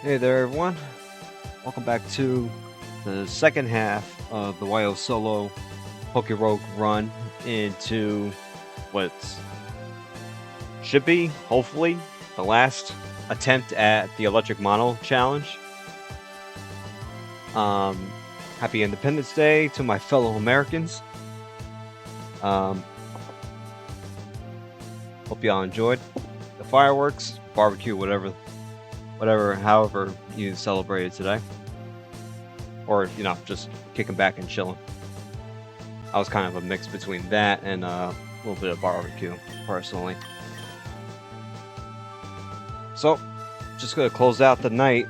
Hey there, everyone. Welcome back to the second half of the YO Solo PokéRogue run into what should be, hopefully, the last attempt at the Electric Mono Challenge. Happy Independence Day to my fellow Americans. Hope y'all enjoyed the fireworks, barbecue, whatever, however you celebrated today. Or, just kicking back and chilling. I was kind of a mix between that and a little bit of barbecue, personally. So, just gonna close out the night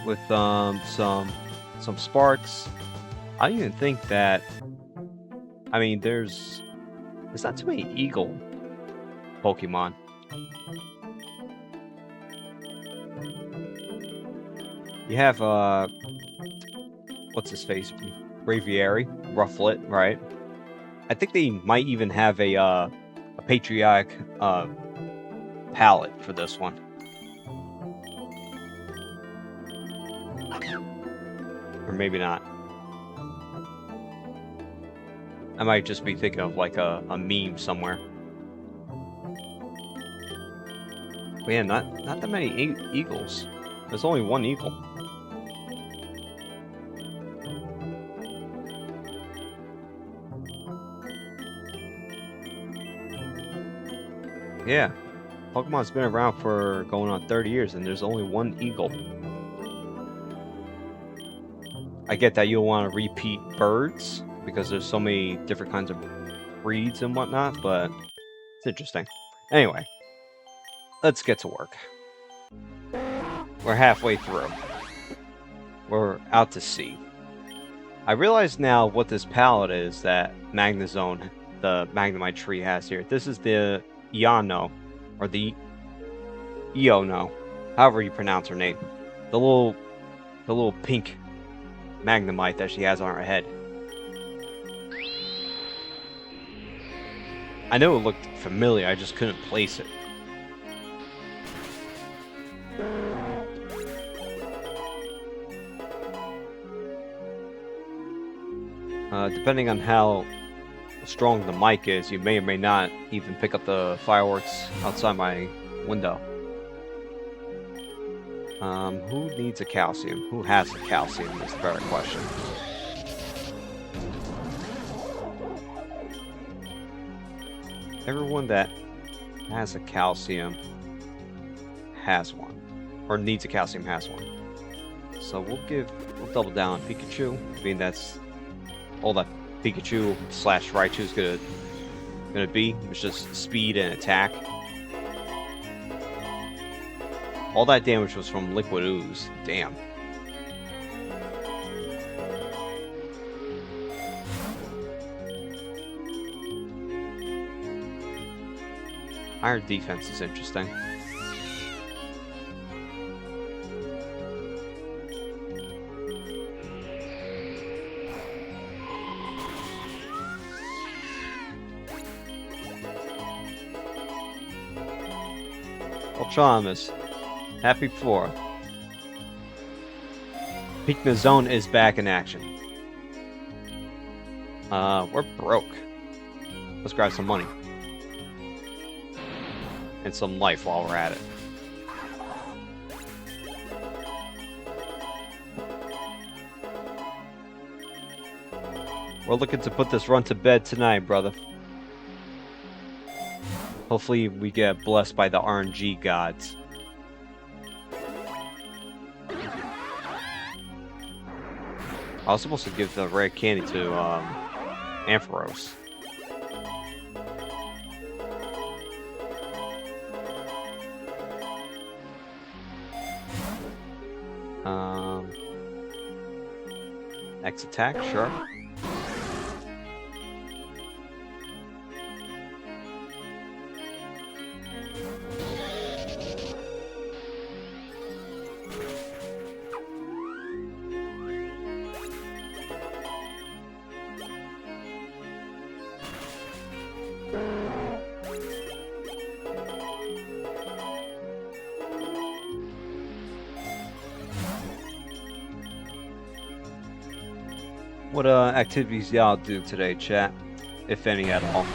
with some sparks. I don't even think that. I mean, there's not too many eagle Pokemon. You have what's his face? Braviary, Rufflet, right? I think they might even have a patriotic palette for this one. Or maybe not. I might just be thinking of like a meme somewhere. But yeah, not that many eagles. There's only one eagle. Yeah, Pokemon's been around for going on 30 years, and there's only one eagle. I get that you'll want to repeat birds, because there's so many different kinds of breeds and whatnot, but it's interesting. Anyway, let's get to work. We're halfway through. We're out to sea. I realize now what this palette is that Magnezone, the Magnemite tree, has here. This is the Iano, or the Iono, however you pronounce her name. The little pink Magnemite that she has on her head. I know it looked familiar, I just couldn't place it. Depending on how strong the mic is, you may or may not even pick up the fireworks outside my window. Who needs a calcium? Who has a calcium is the better question. Everyone that has a calcium has one. Or needs a calcium has one. So we'll double down on Pikachu. I mean, that's all that Pikachu / Raichu is gonna be. It's just speed and attack. All that damage was from Liquid Ooze. Damn. Our defense is interesting. Ultramus. Happy 4th. Peaknazone is back in action. We're broke. Let's grab some money. And some life while we're at it. We're looking to put this run to bed tonight, brother. Hopefully we get blessed by the RNG gods. I was supposed to give the rare candy to Ampharos. X attack, sure. What activities y'all do today, chat? If any at all.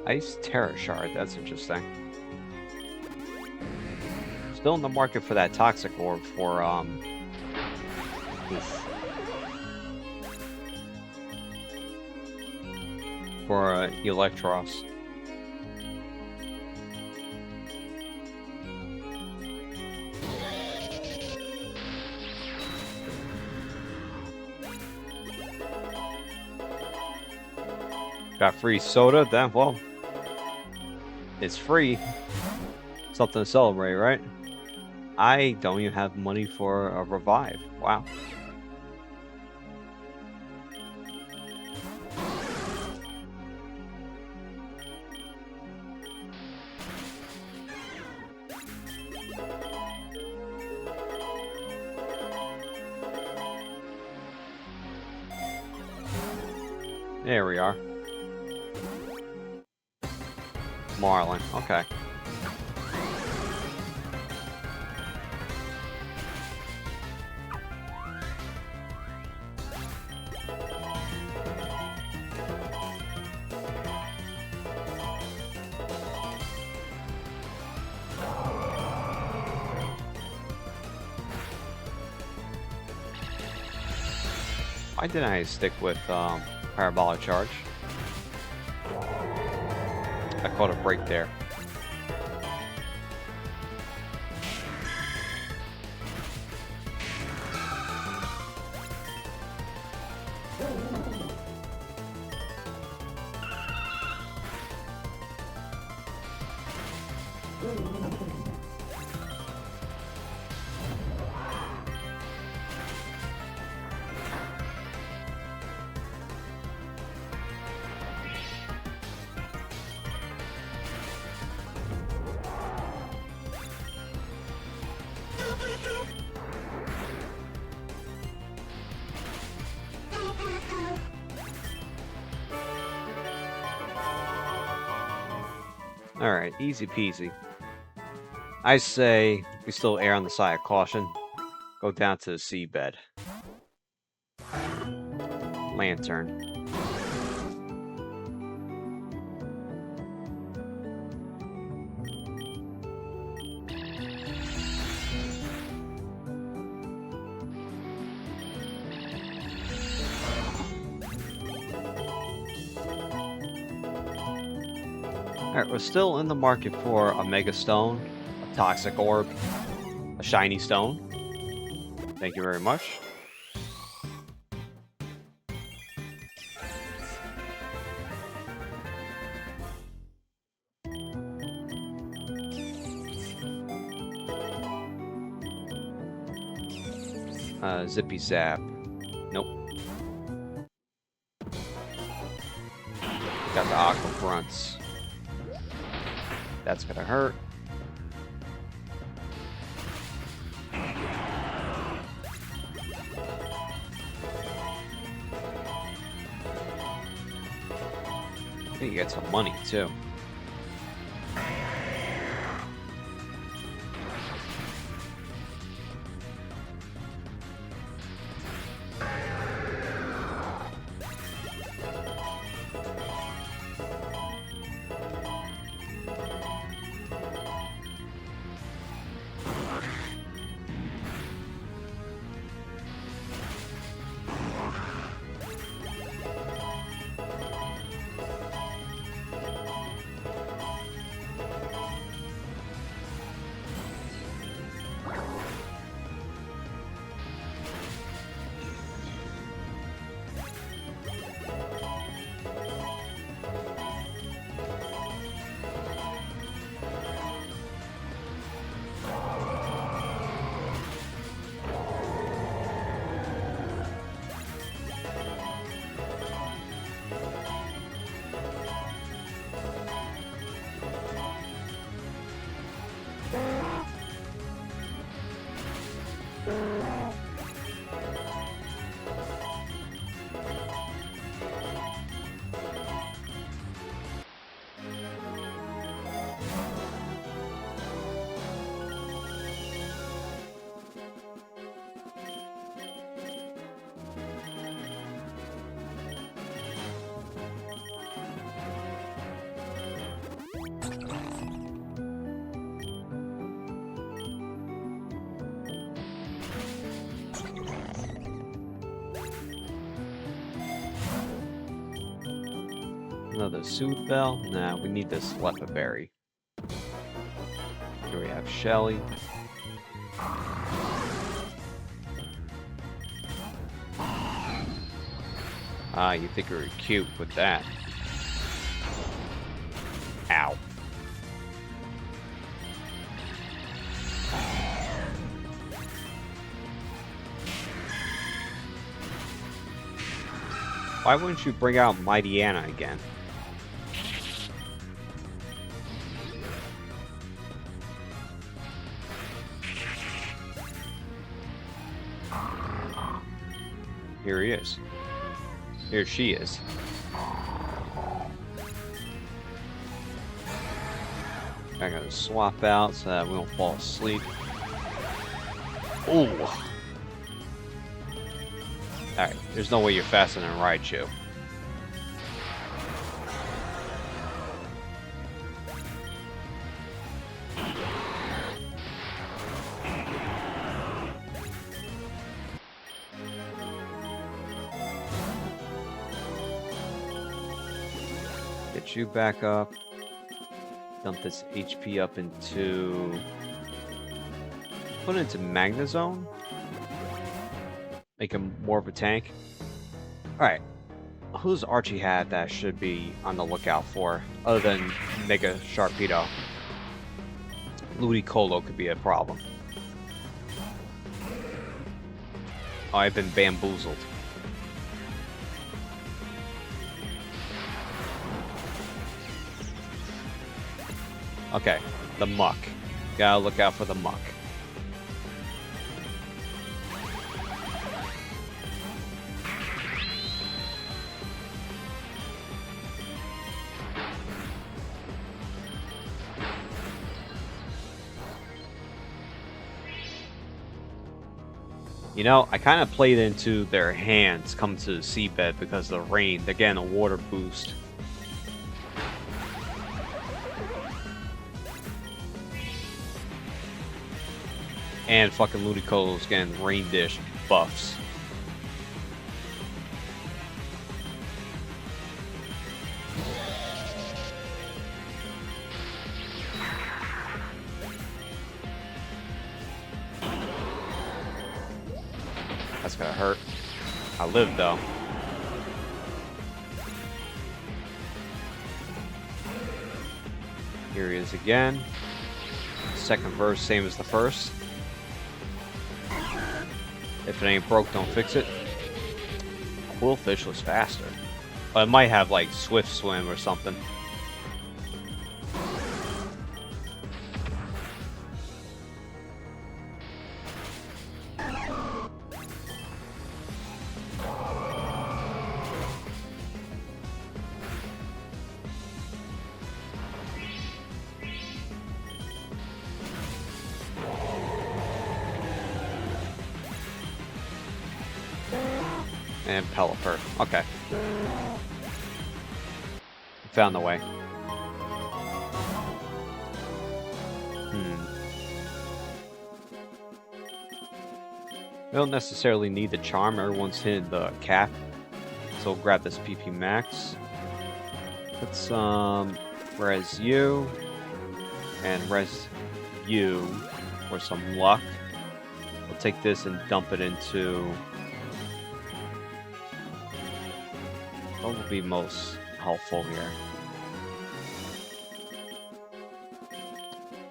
Ice Terror Shard, that's interesting. Still in the market for that Toxic Orb for, for Electros. Got free soda, then, well, it's free. Something to celebrate, right? I don't even have money for a revive. Wow. There we are. Marlin, okay. Why didn't I stick with Parabolic Charge? I caught a break there. Alright, easy peasy. I say we still err on the side of caution. Go down to the seabed. Lantern. Alright, we're still in the market for a Mega Stone, a Toxic Orb, a Shiny Stone. Thank you very much. Zippy Zap. Nope. Got the Aqua Grunts. That's gonna hurt. I think you get some money too. Another soothe bell? Nah, we need this leopard berry. Here we have Shelly. Ah, you think you're cute with that. Ow. Why wouldn't you bring out Mighty Anna again? Here he is. Here she is. I gotta swap out so that we don't fall asleep. Ooh. Alright, there's no way you're faster than Raichu. Get you back up. Dump this HP up into... Put it into Magnezone. Make him more of a tank. Alright. Who's Archie had that should be on the lookout for? Other than Mega Sharpedo. Ludicolo could be a problem. Oh, I've been bamboozled. Okay, the muck. Gotta look out for the muck. You know, I kind of played into their hands coming to the seabed because of the rain. They're getting a water boost. And fucking Ludicolo's getting rain dish buffs. That's gonna hurt. I live though. Here he is again. Second verse, same as the first. If it ain't broke, don't fix it. Quillfish was faster. But it might have like Swift Swim or something. And Pelipper. Okay. Found the way. We don't necessarily need the charm. Everyone's hitting the cap. So we'll grab this PP Max. Let's res you. And res you for some luck. We'll take this and dump it into... What will be most helpful here?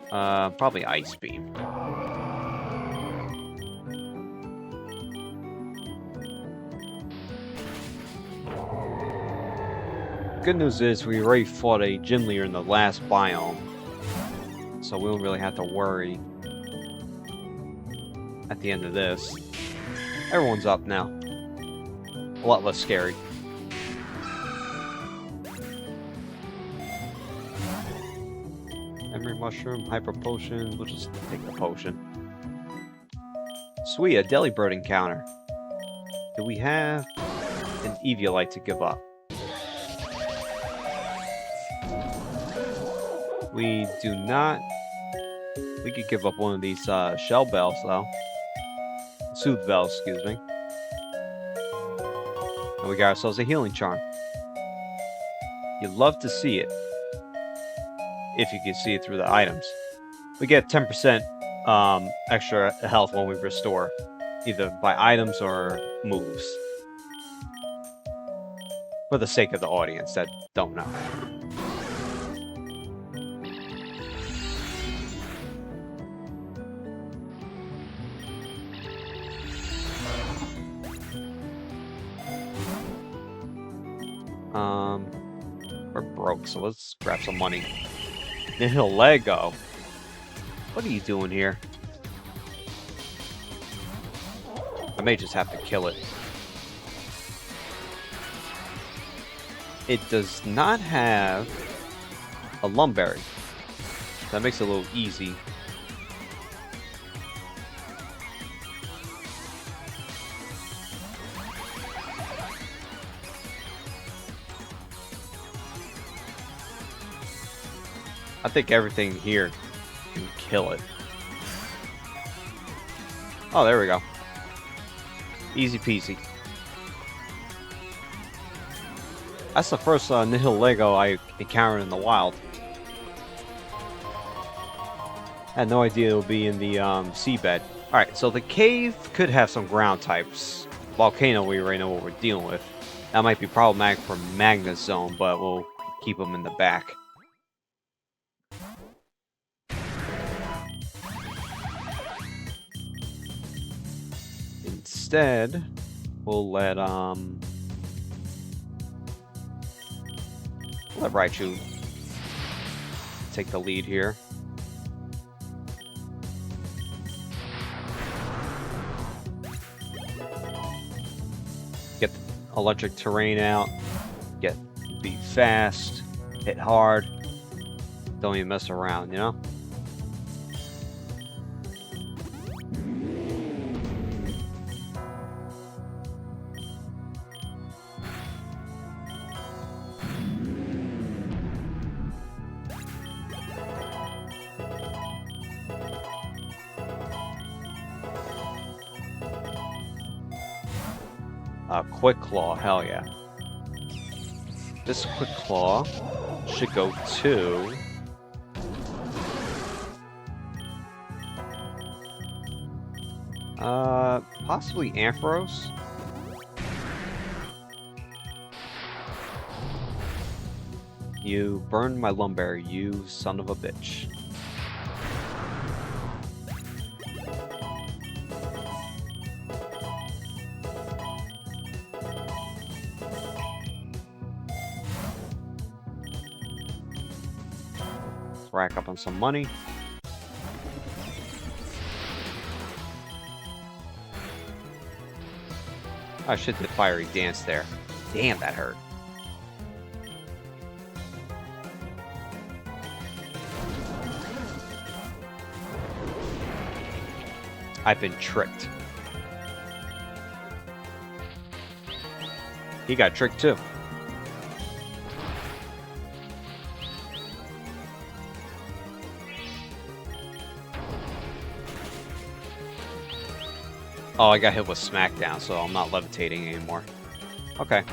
Probably Ice Beam. Good news is we already fought a gym leader in the last biome, so we don't really have to worry. at the end of this. Everyone's up now. A lot less scary. Emery mushroom, hyper potion. We'll just take the potion. Sweet, a deli bird encounter. Do we have an Eviolite to give up? We do not. We could give up one of these shell bells, though. Soothe bells, excuse me. And we got ourselves a healing charm. You'd love to see it. If you can see it through the items. We get 10% extra health when we restore. Either by items or moves. For the sake of the audience that don't know. We're broke, so let's grab some money. Nihil Lego. What are you doing here? I may just have to kill it. It does not have a Lumberry. That makes it a little easy. I think everything here can kill it. Oh, there we go. Easy peasy. That's the first Nihil Lego I encountered in the wild. Had no idea it would be in the seabed. Alright, so the cave could have some ground types. Volcano, we already know what we're dealing with. That might be problematic for Magna Zone, but we'll keep them in the back. Instead, we'll let Raichu take the lead here. Get the electric terrain out. Be fast. Hit hard. Don't even mess around, you know? Quick Claw, hell yeah. This Quick Claw should go to... possibly Ampharos? You burned my Lumberry, you son of a bitch. Rack up on some money. I should did Fiery Dance there. Damn, that hurt. I've been tricked. He got tricked too. Oh, I got hit with Smackdown, so I'm not levitating anymore. Okay.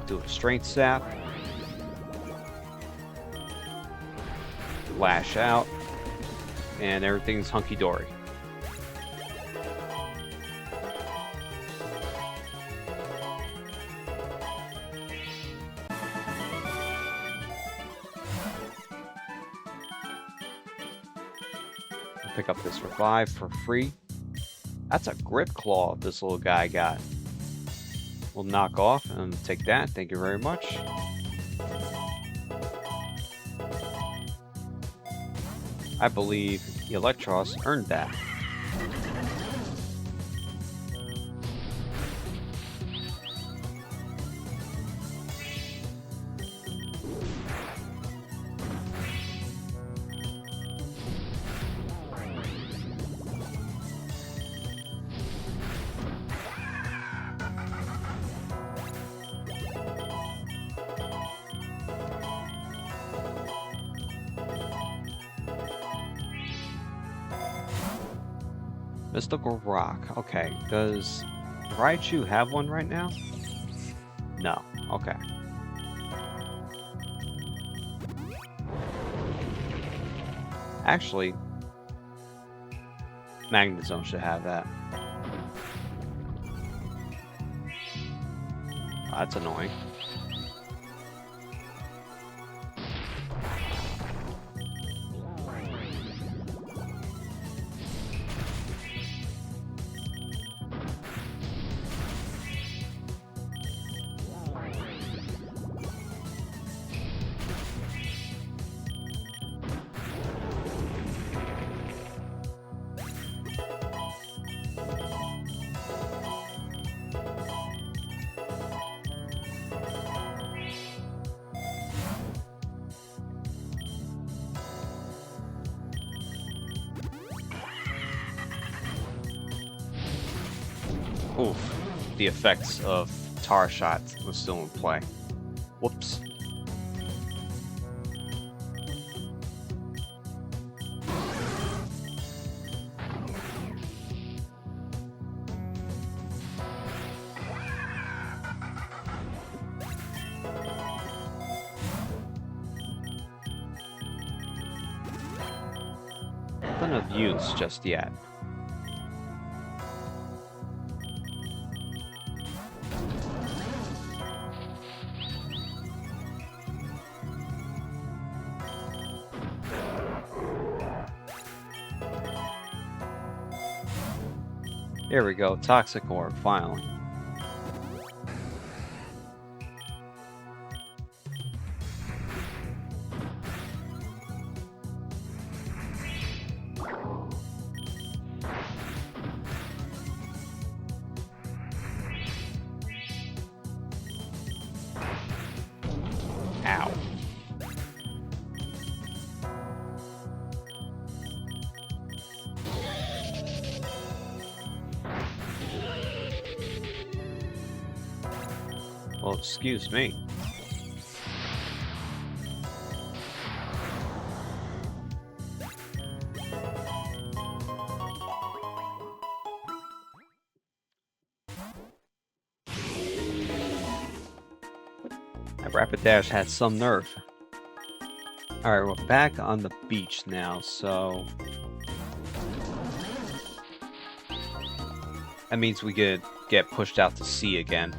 Do a Strength Sap. Lash out. And everything's hunky-dory. pick up this revive for free. That's a grip claw this little guy got. We'll knock off and take that. Thank you very much. I believe Electros earned that. Mystical Rock. Okay, does Raichu have one right now? No. Okay. Actually, Magnezone should have that. Oh, that's annoying. Oof, the effects of Tar Shot was still in play. Whoops. Nothing of use just yet. Here we go, Toxic Orb, finally. Ow. Well, excuse me. That Rapid Dash had some nerve. Alright, we're back on the beach now, so... that means we could get pushed out to sea again.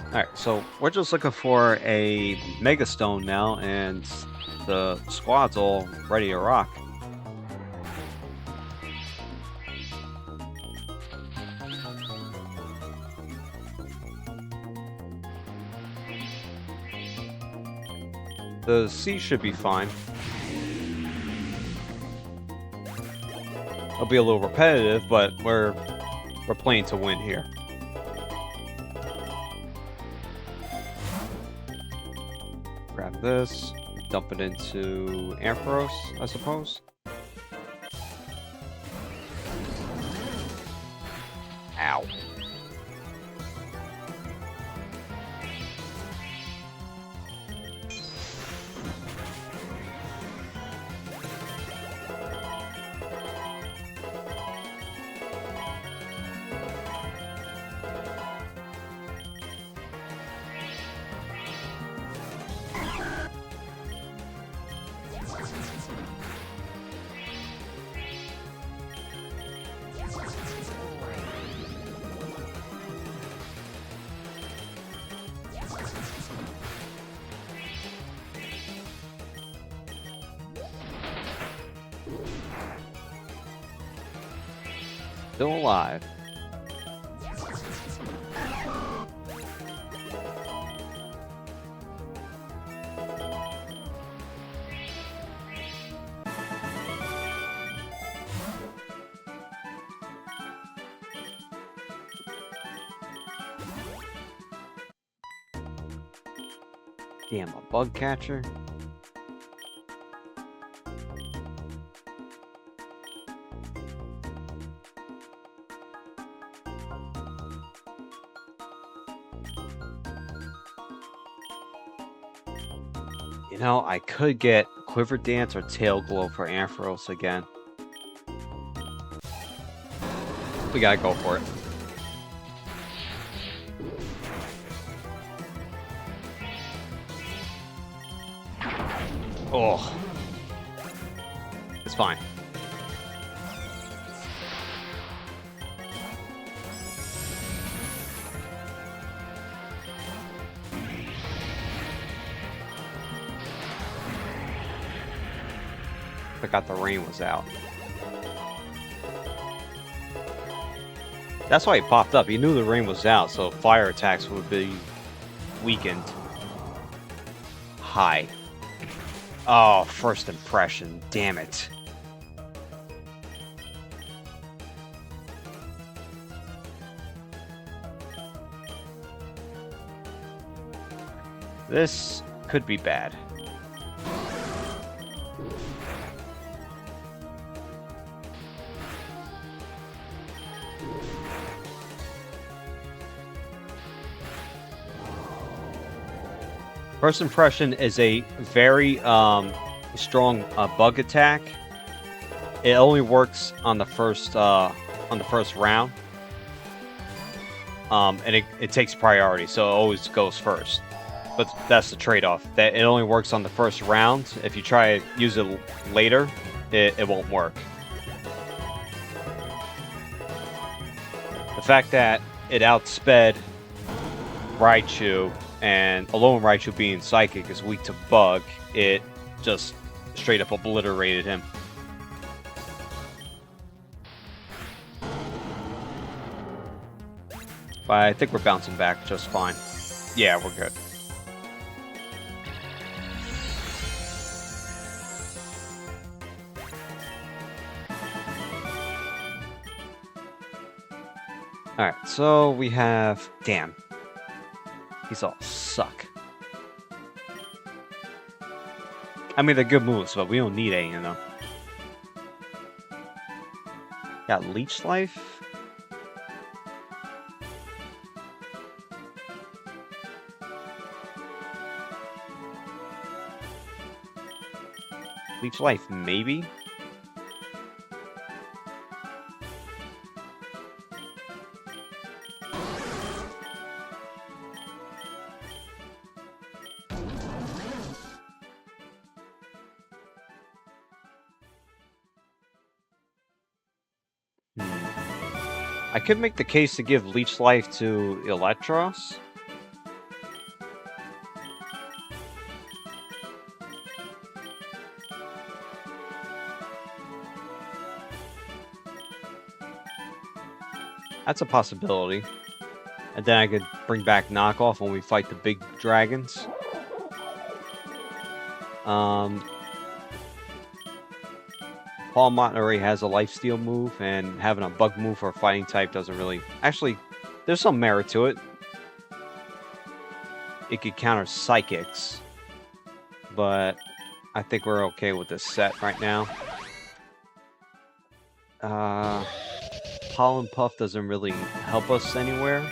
Alright, so we're just looking for a Mega Stone now, and the squad's all ready to rock. The sea should be fine. It'll be a little repetitive, but we're playing to win here. Grab this, dump it into Ampharos, I suppose. Ow. Still alive. Damn, a bug catcher. You know, I could get Quiver Dance or Tail Glow for Ampharos again. We gotta go for it. Oh. It's fine. Forgot the rain was out. That's why he popped up. He knew the rain was out, so fire attacks would be weakened. Hi. Oh, first impression. Damn it. This could be bad. First impression is a very strong bug attack. It only works on the first round, and it takes priority, so it always goes first. But that's the trade-off. That it only works on the first round. If you try to use it later, it won't work. The fact that it outsped Raichu, and alone Raichu being Psychic is weak to Bug, it just straight up obliterated him. But I think we're bouncing back just fine. Yeah, we're good. Alright, so we have... Damn. These all suck. I mean, they're good moves, but we don't need any, you know. Got Leech Life. Leech Life, maybe? I could make the case to give Leech Life to Electros. That's a possibility. And then I could bring back Knockoff when we fight the big dragons. Palmont already has a lifesteal move, and having a bug move for a fighting type doesn't really... Actually, there's some merit to it. It could counter Psychics. But I think we're okay with this set right now. Pollen Puff doesn't really help us anywhere.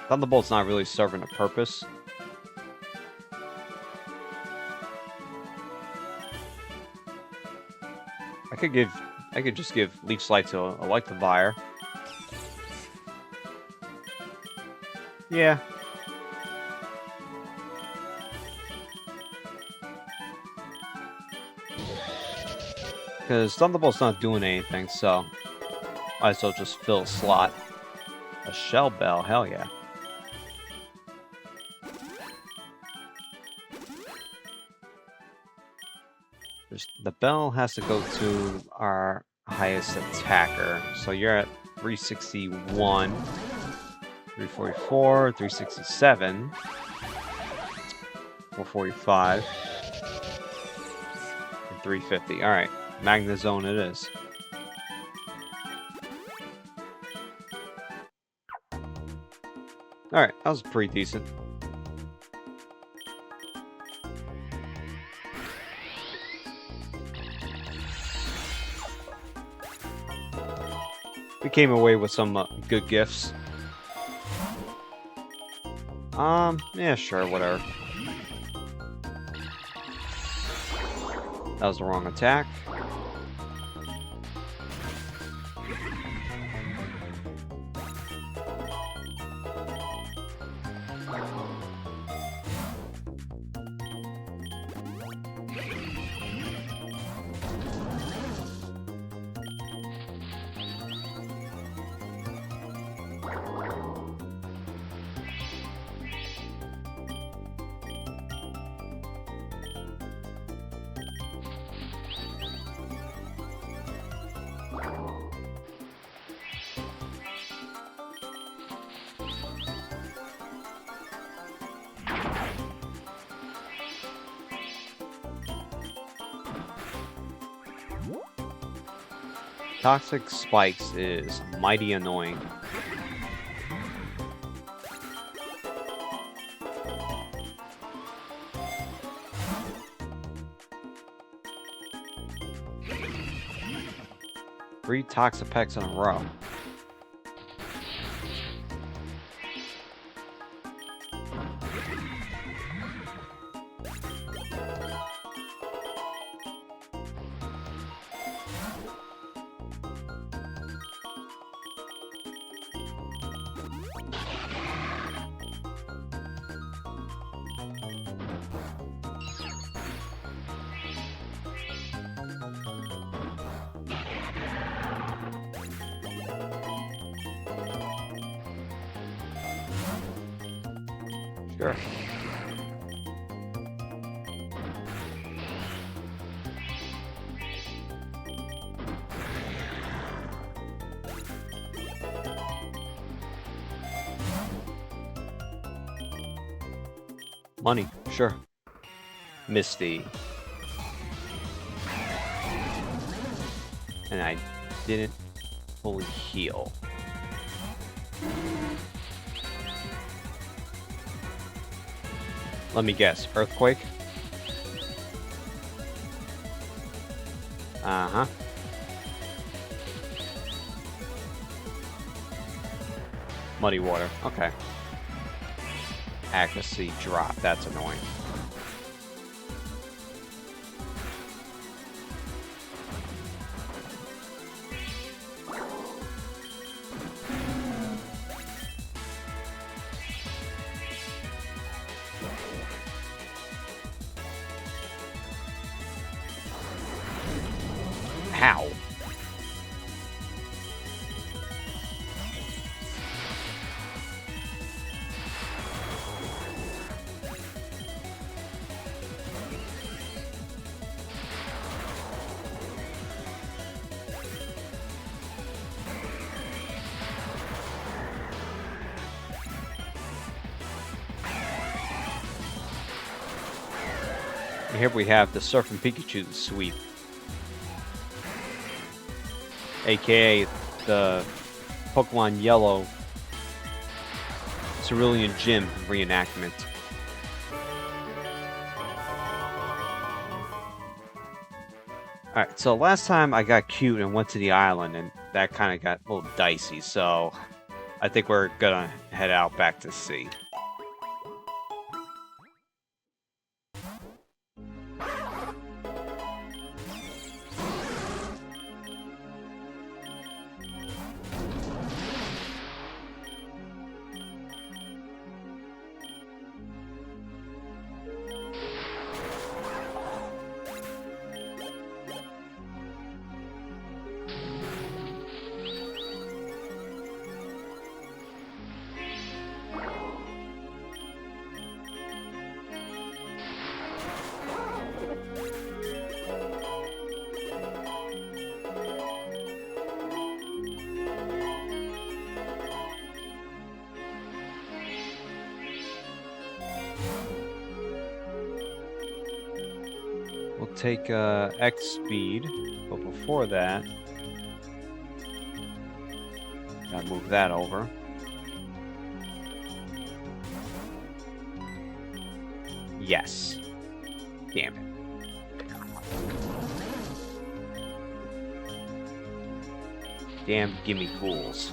Thunderbolt's not really serving a purpose. I could just give Leech Life to Electivire. Yeah. Because Thunderbolt's not doing anything, so might as well just fill a slot. A Shell Bell, hell yeah. The bell has to go to our highest attacker. So you're at 361, 344, 367, 445, and 350. All right, Magna Zone it is. All right, that was pretty decent. We came away with some good gifts. Yeah, sure, whatever. That was the wrong attack. Toxic Spikes is mighty annoying. Three Toxapex in a row. Sure. Money, sure. Misty. And I didn't fully heal. Let me guess, Earthquake? Uh-huh. Muddy Water, okay. Accuracy drop, that's annoying. How? Here we have the Surfing Pikachu sweep. AKA the Pokemon Yellow Cerulean Gym reenactment. Alright, so last time I got cute and went to the island, and that kind of got a little dicey, so I think we're gonna head out back to sea. take X speed, but before that, gotta move that over. Yes. Damn it. Damn gimme fools.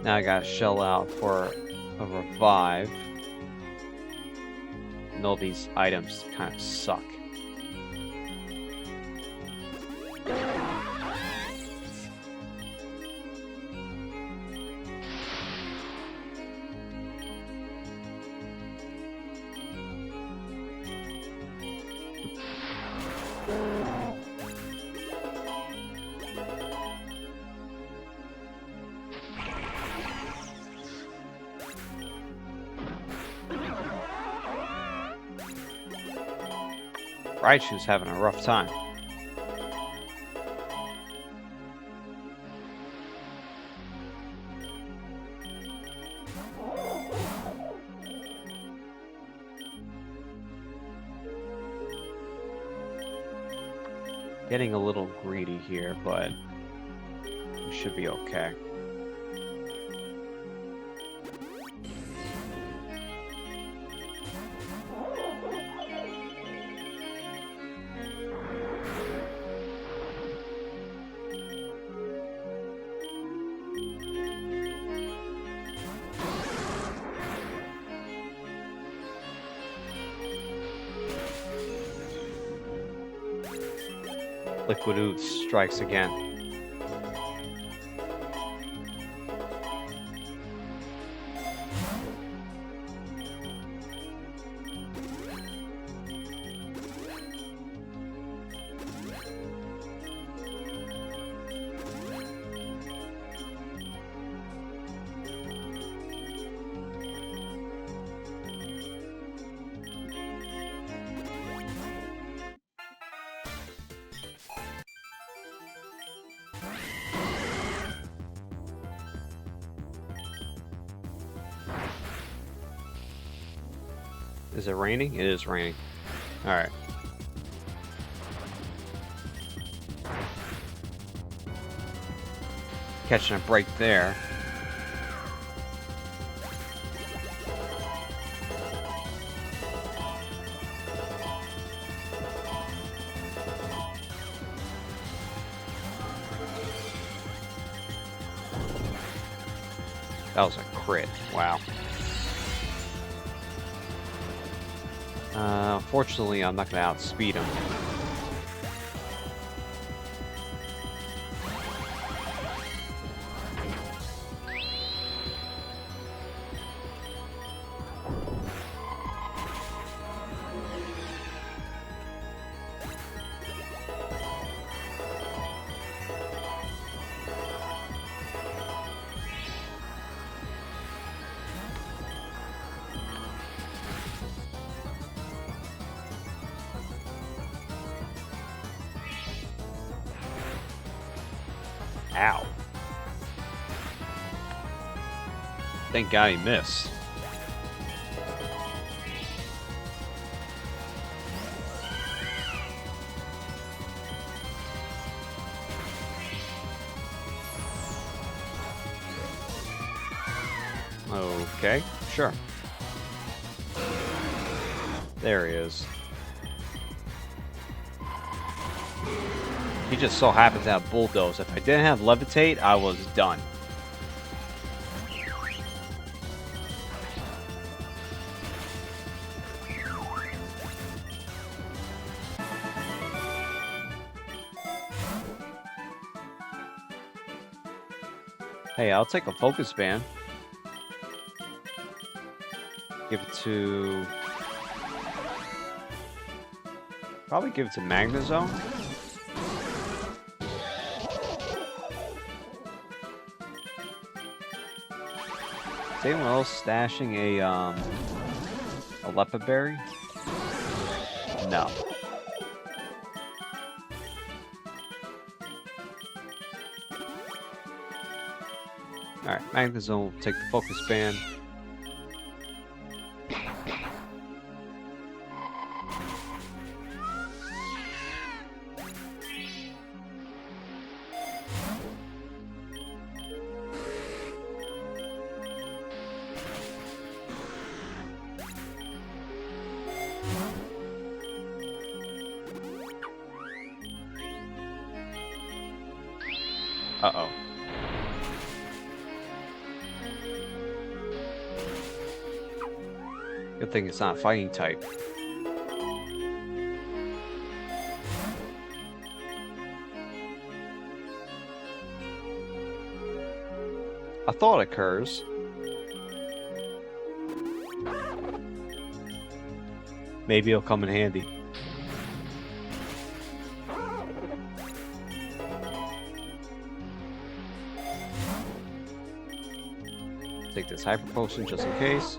Now I gotta shell out for a revive. And all these items kind of suck. Raichu's having a rough time. Getting a little greedy here, but we should be okay. Liquid Ooze strikes again. Is it raining? It is raining. Alright. Catching a break there. That was a crit. Wow. Unfortunately, I'm not going to outspeed him. Ow. Thank God he missed. Okay, sure. There he is. He just so happens to have Bulldoze. If I didn't have Levitate, I was done. Hey, I'll take a Focus Band. Give it to... Probably give it to Magnezone. Is anyone else stashing a leopard berry? No. Alright, Magnezone will take the focus band. Uh-oh. Good thing it's not fighting type. A thought occurs. Maybe it'll come in handy. Take this hyper potion just in case.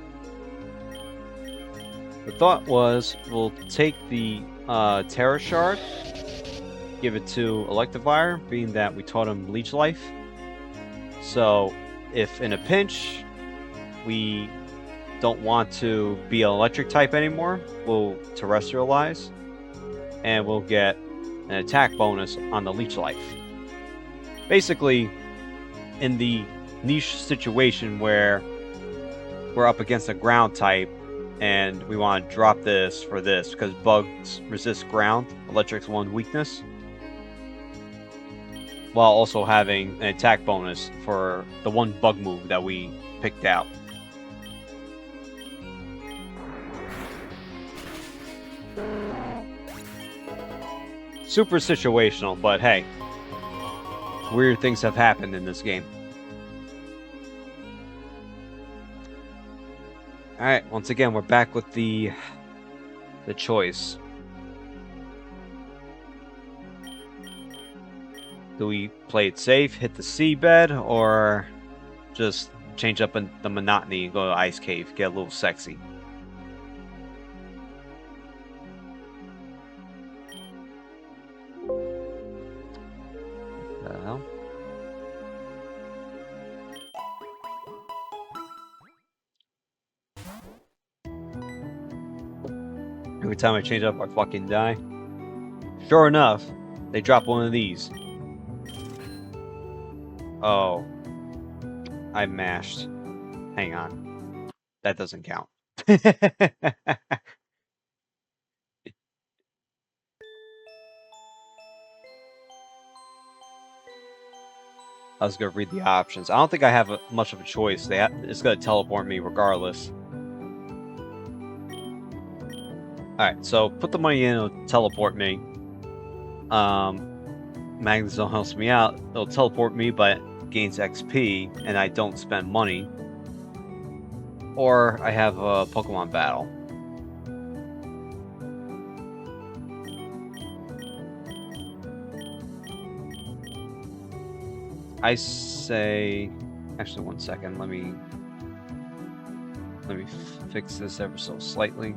The thought was we'll take the Terra Shard, give it to Electivire, being that we taught him Leech Life. So if in a pinch we don't want to be an electric type anymore, we'll terrestrialize and we'll get an attack bonus on the Leech Life. Basically, in the niche situation where we're up against a ground type and we want to drop this for this because bugs resist ground, electric's one weakness, while also having an attack bonus for the one bug move that we picked out. Super situational, but hey, weird things have happened in this game. Alright, once again, we're back with the choice. Do we play it safe, hit the seabed, or just change up in the monotony and go to Ice Cave, get a little sexy? What the hell? Every time I change up, I fucking die. Sure enough, they drop one of these. Oh. I mashed. Hang on. That doesn't count. I was going to read the options. I don't think I have much of a choice. It's going to teleport me regardless. Alright, so put the money in, it'll teleport me. Magnezone helps me out. It'll teleport me, but gains XP, and I don't spend money. Or I have a Pokemon battle. I say... Actually, one second. Let me fix this ever so slightly.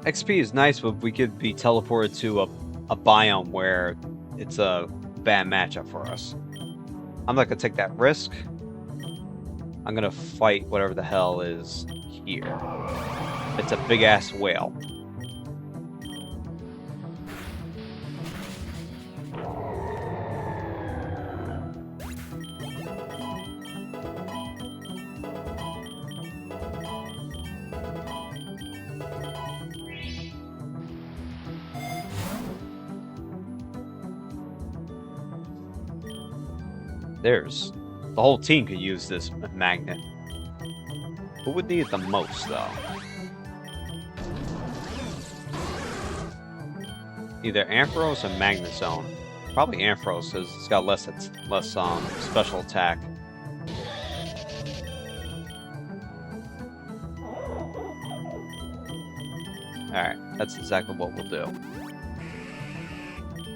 XP is nice, but we could be teleported to a biome where it's a bad matchup for us. I'm not going to take that risk. I'm going to fight whatever the hell is here. It's a big-ass whale. The whole team could use this magnet. Who would need it the most, though? Either Ampharos or Magnezone. Probably Ampharos, because it's got less special attack. Alright, that's exactly what we'll do.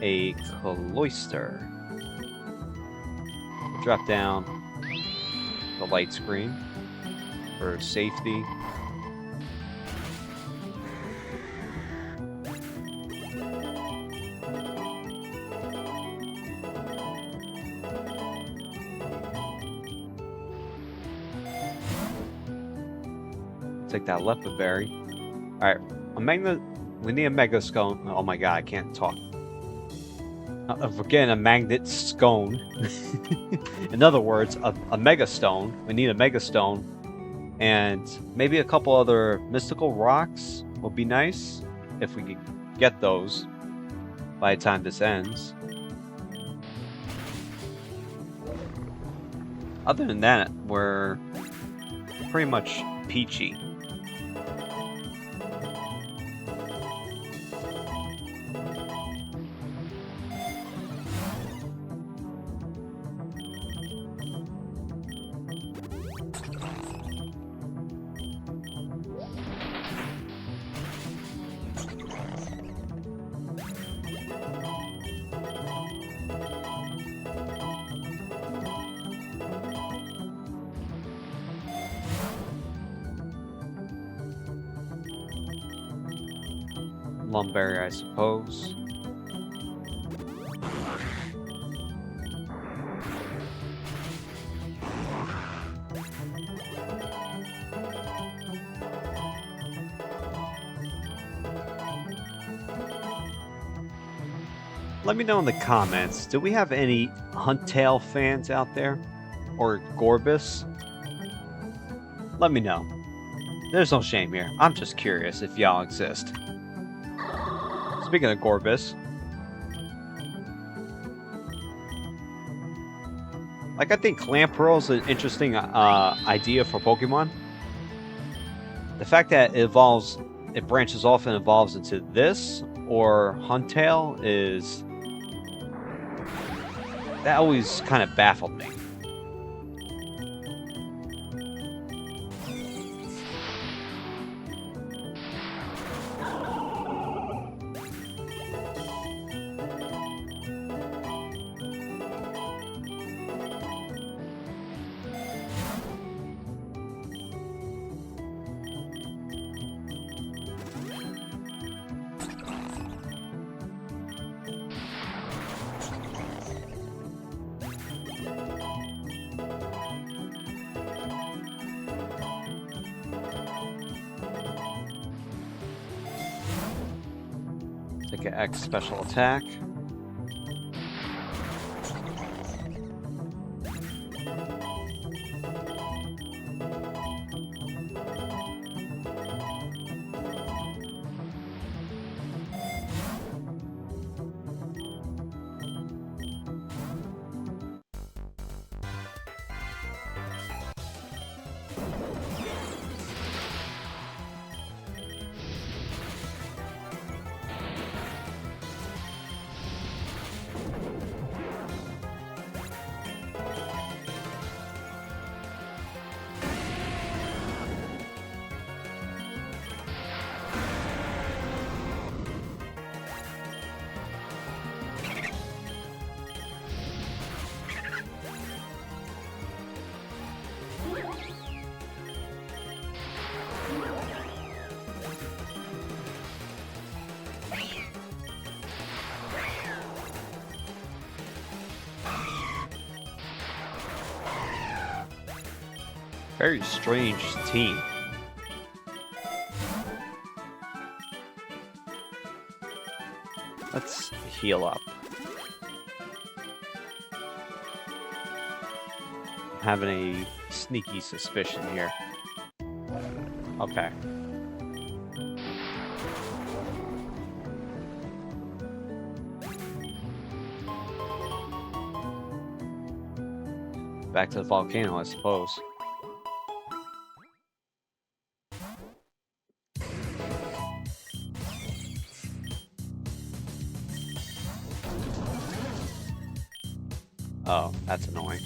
a cloister. We'll drop down the light screen for safety. Take that leopard berry. Alright, we need a mega scone. Oh my god, I can't talk. Again, a magnet scone. In other words, a mega stone. We need a mega stone. And maybe a couple other mystical rocks would be nice if we could get those by the time this ends. Other than that, we're pretty much peachy. Lumberry, I suppose. Let me know in the comments, do we have any Huntail fans out there? Or Gorbis? Let me know. There's no shame here. I'm just curious if y'all exist. Speaking of Gorbis, like, I think Clamperl is an interesting idea for Pokemon. The fact that it branches off and evolves into this or Huntail that always kind of baffled me. Take an X special attack. Very strange team. Let's heal up. I'm having a sneaky suspicion here. Okay. Back to the volcano, I suppose. Oh, that's annoying.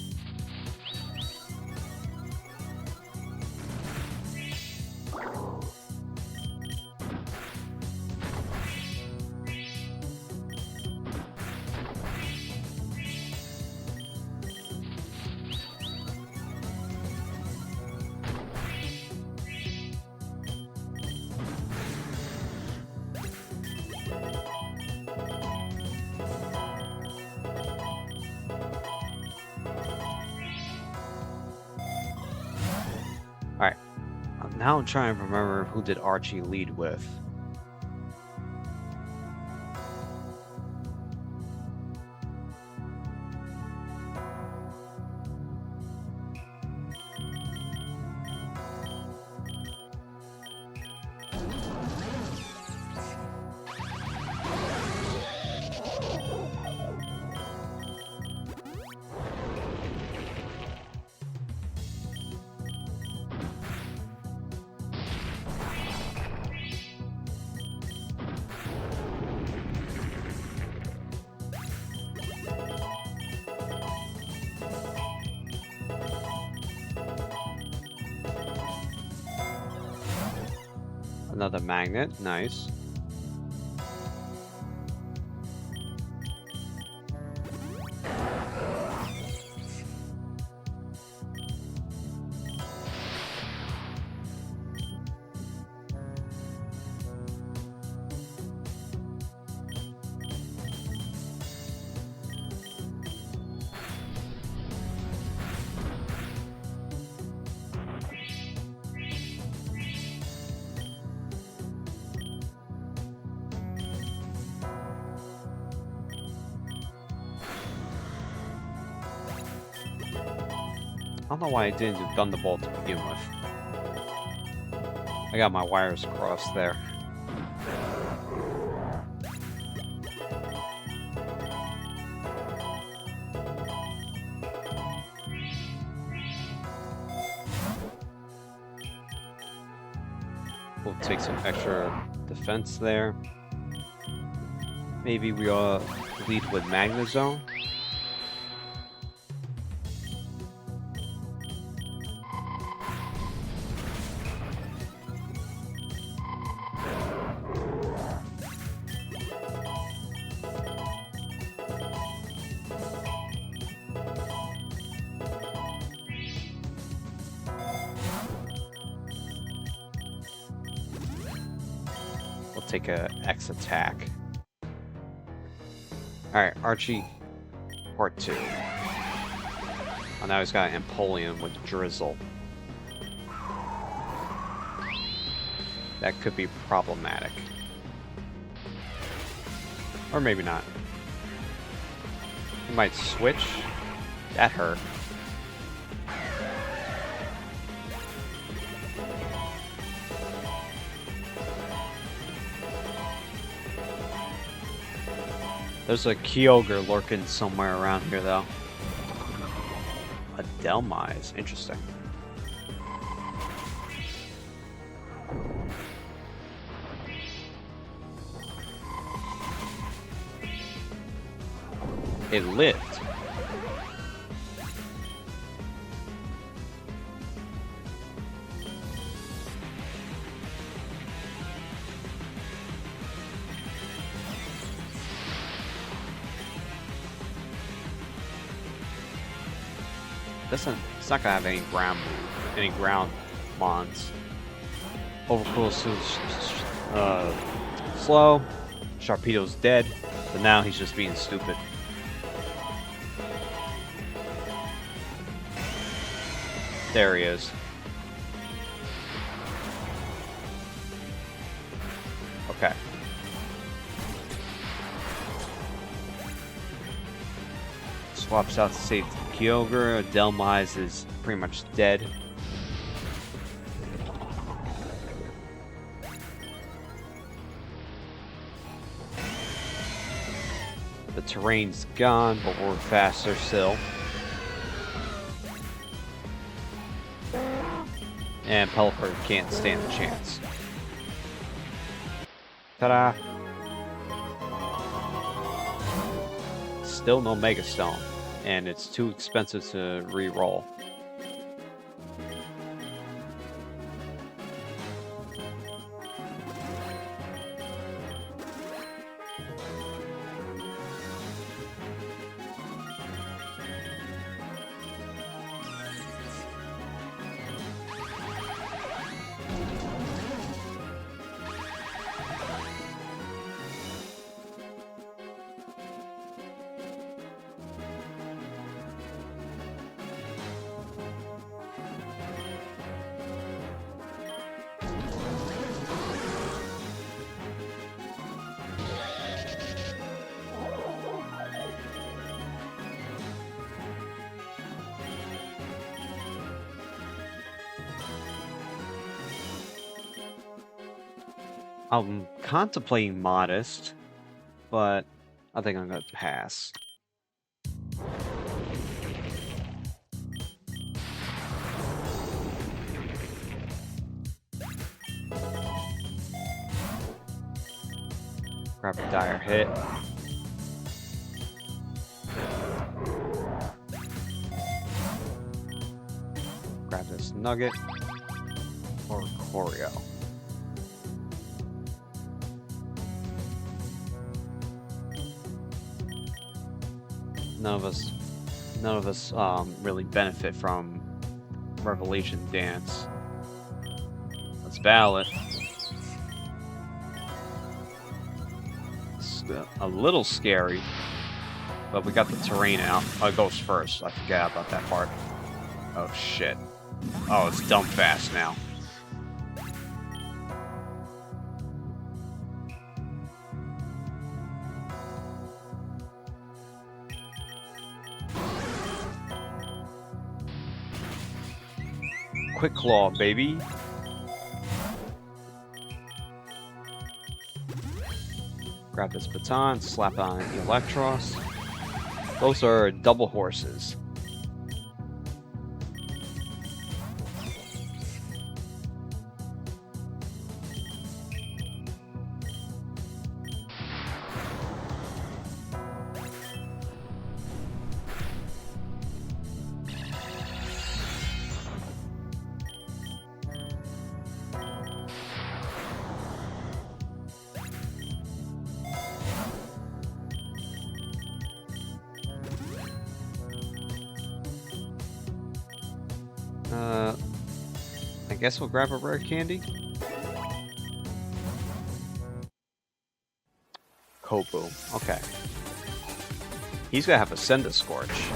Now I'm trying to remember who did Archie lead with. Another magnet, nice. I don't know why I didn't do Thunderbolt to begin with. I got my wires crossed there. We'll take some extra defense there. Maybe we all lead with Magnezone. Take a X attack. Alright, Archie, part 2. Oh, now he's got Empoleon with Drizzle. That could be problematic. Or maybe not. He might switch. That hurt. There's a Kyogre lurking somewhere around here, though. A Delmise. Interesting. It lived. It's not gonna have any ground move, any ground mons. Overcool's slow. Sharpedo's dead, but now he's just being stupid. There he is. Okay. Swaps out to save Kyogre. Delmise is pretty much dead. The terrain's gone, but we're faster still. And Pelipper can't stand a chance. Ta-da! Still no Mega Stone, and it's too expensive to re-roll. I'm contemplating modest, but I think I'm gonna pass. Grab a dire hit. Grab this nugget or Choreo. None of us really benefit from Revelation Dance. That's valid. It's a little scary, but we got the terrain out. Oh, it goes first. I forgot about that part. Oh shit. Oh, it's dumb fast now. Quick Claw, baby. Grab this baton, slap on Electros. Those are double horses. I guess we'll grab a rare candy. Kobu. Okay. He's gonna have a Senda Scorch.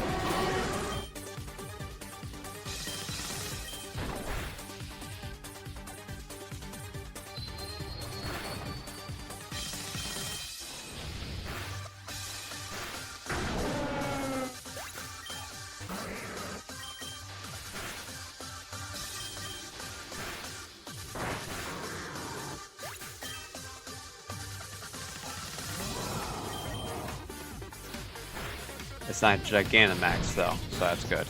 It's not Gigantamax though, so that's good.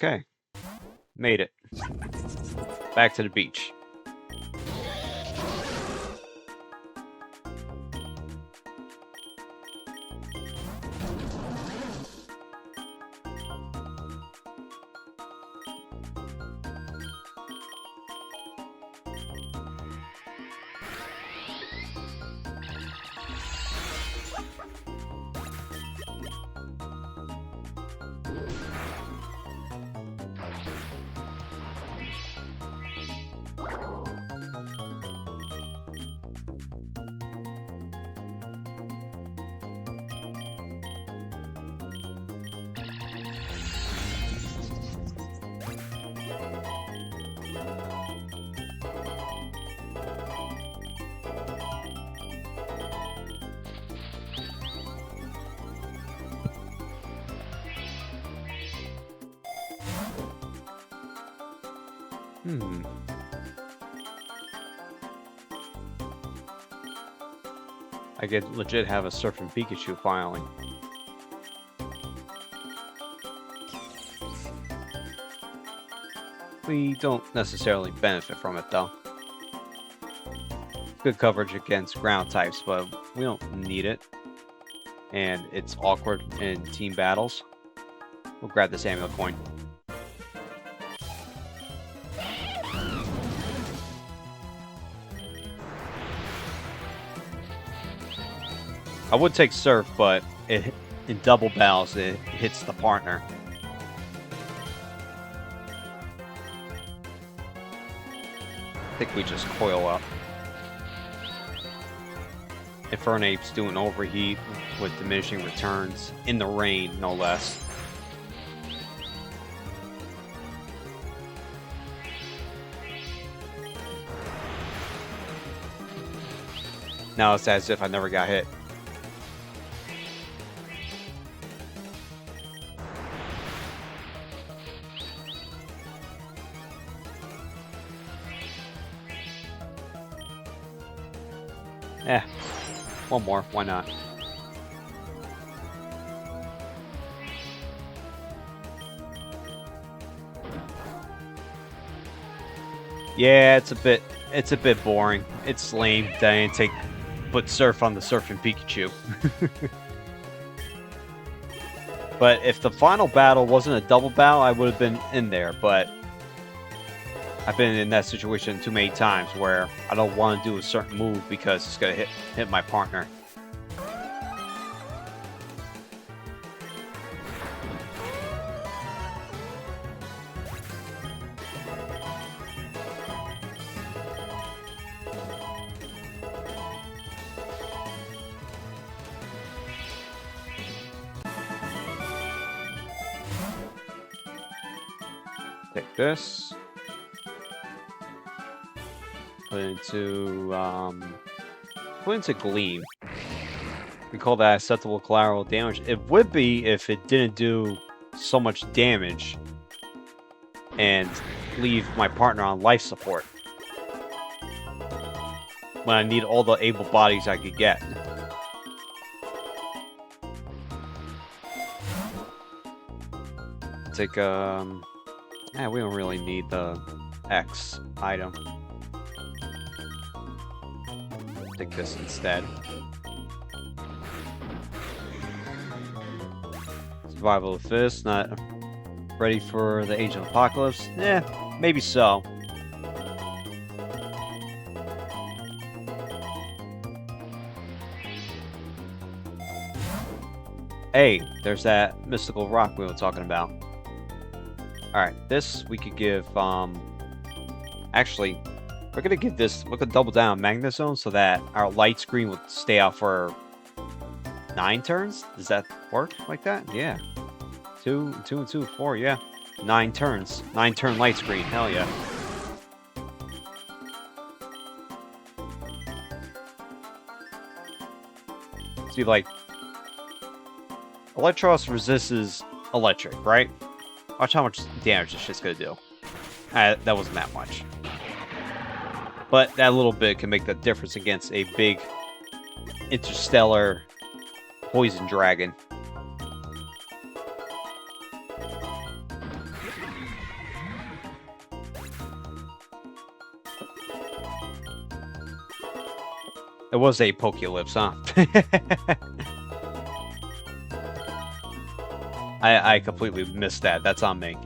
Okay. Made it. Back to the beach. I could legit have a Surfing Pikachu finally. We don't necessarily benefit from it, though. Good coverage against ground types, but we don't need it. And it's awkward in team battles. We'll grab this amulet coin. I would take Surf, but in double battles, it hits the partner. I think we just coil up. Infernape's doing overheat with diminishing returns in the rain, no less. Now it's as if I never got hit. One more, why not? Yeah, it's a bit boring. It's lame that I didn't put Surf on the Surfing Pikachu. But if the final battle wasn't a double battle, I would have been in there, but I've been in that situation too many times where I don't want to do a certain move because it's gonna hit my partner. Take this. Put into Gleam. We call that acceptable collateral damage. It would be if it didn't do so much damage and leave my partner on life support when I need all the able bodies I could get. Take we don't really need the X item. Take this instead. Survival of the Fittest, not ready for the Age of Apocalypse? Maybe so. Hey, there's that mystical rock we were talking about. Alright, this we could give, actually, we're gonna give this, we're gonna double down on Magnet Zone so that our light screen would stay out for 9 turns? Does that work like that? Yeah. 2 and 2, 4, yeah. 9 turns. 9-turn light screen, hell yeah. See, like, Electros resists electric, right? Watch how much damage this shit's gonna do. That wasn't that much. But that little bit can make the difference against a big interstellar poison dragon. It was a Pokélips, huh? I completely missed that. That's on me.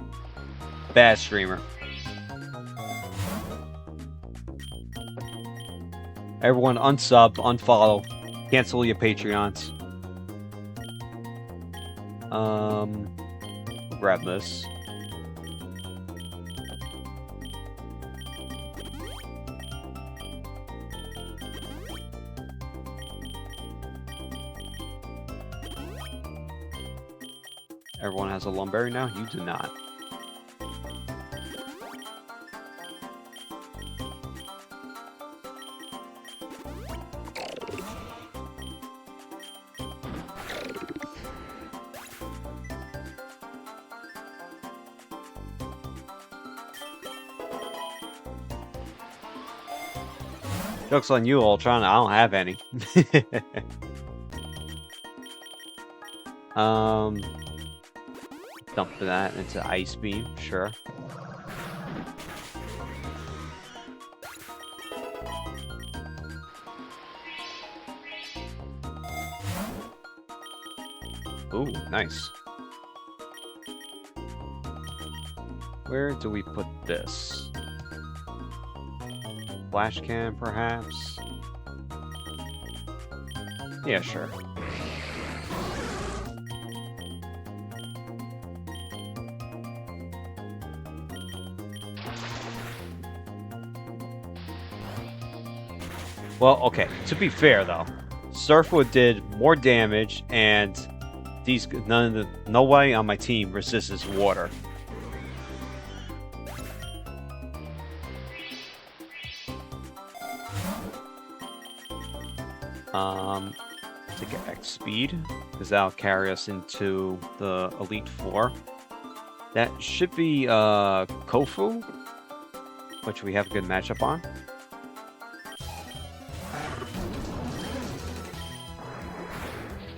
Bad streamer. Everyone unsub, unfollow, cancel your Patreons. Grab this. Everyone has a Lumberry now? You do not. Joke's on you, Ultron. I don't have any. Dump that into Ice Beam, sure. Ooh, nice. Where do we put this? Flash cannon, perhaps? Yeah, sure. Well, okay, to be fair though, Surfwood did more damage, and nobody on my team resists water. To get X speed, because that'll carry us into the Elite Four. That should be Kofu, which we have a good matchup on.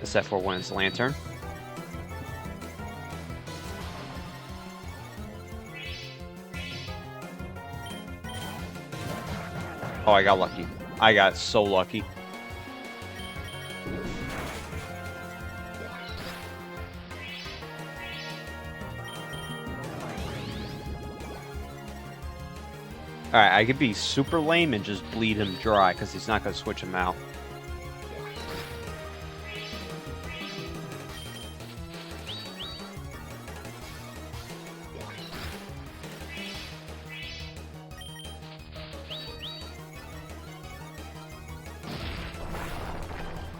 Except for when it's Lantern. Oh, I got lucky. I got so lucky. Alright, I could be super lame and just bleed him dry, because he's not going to switch him out.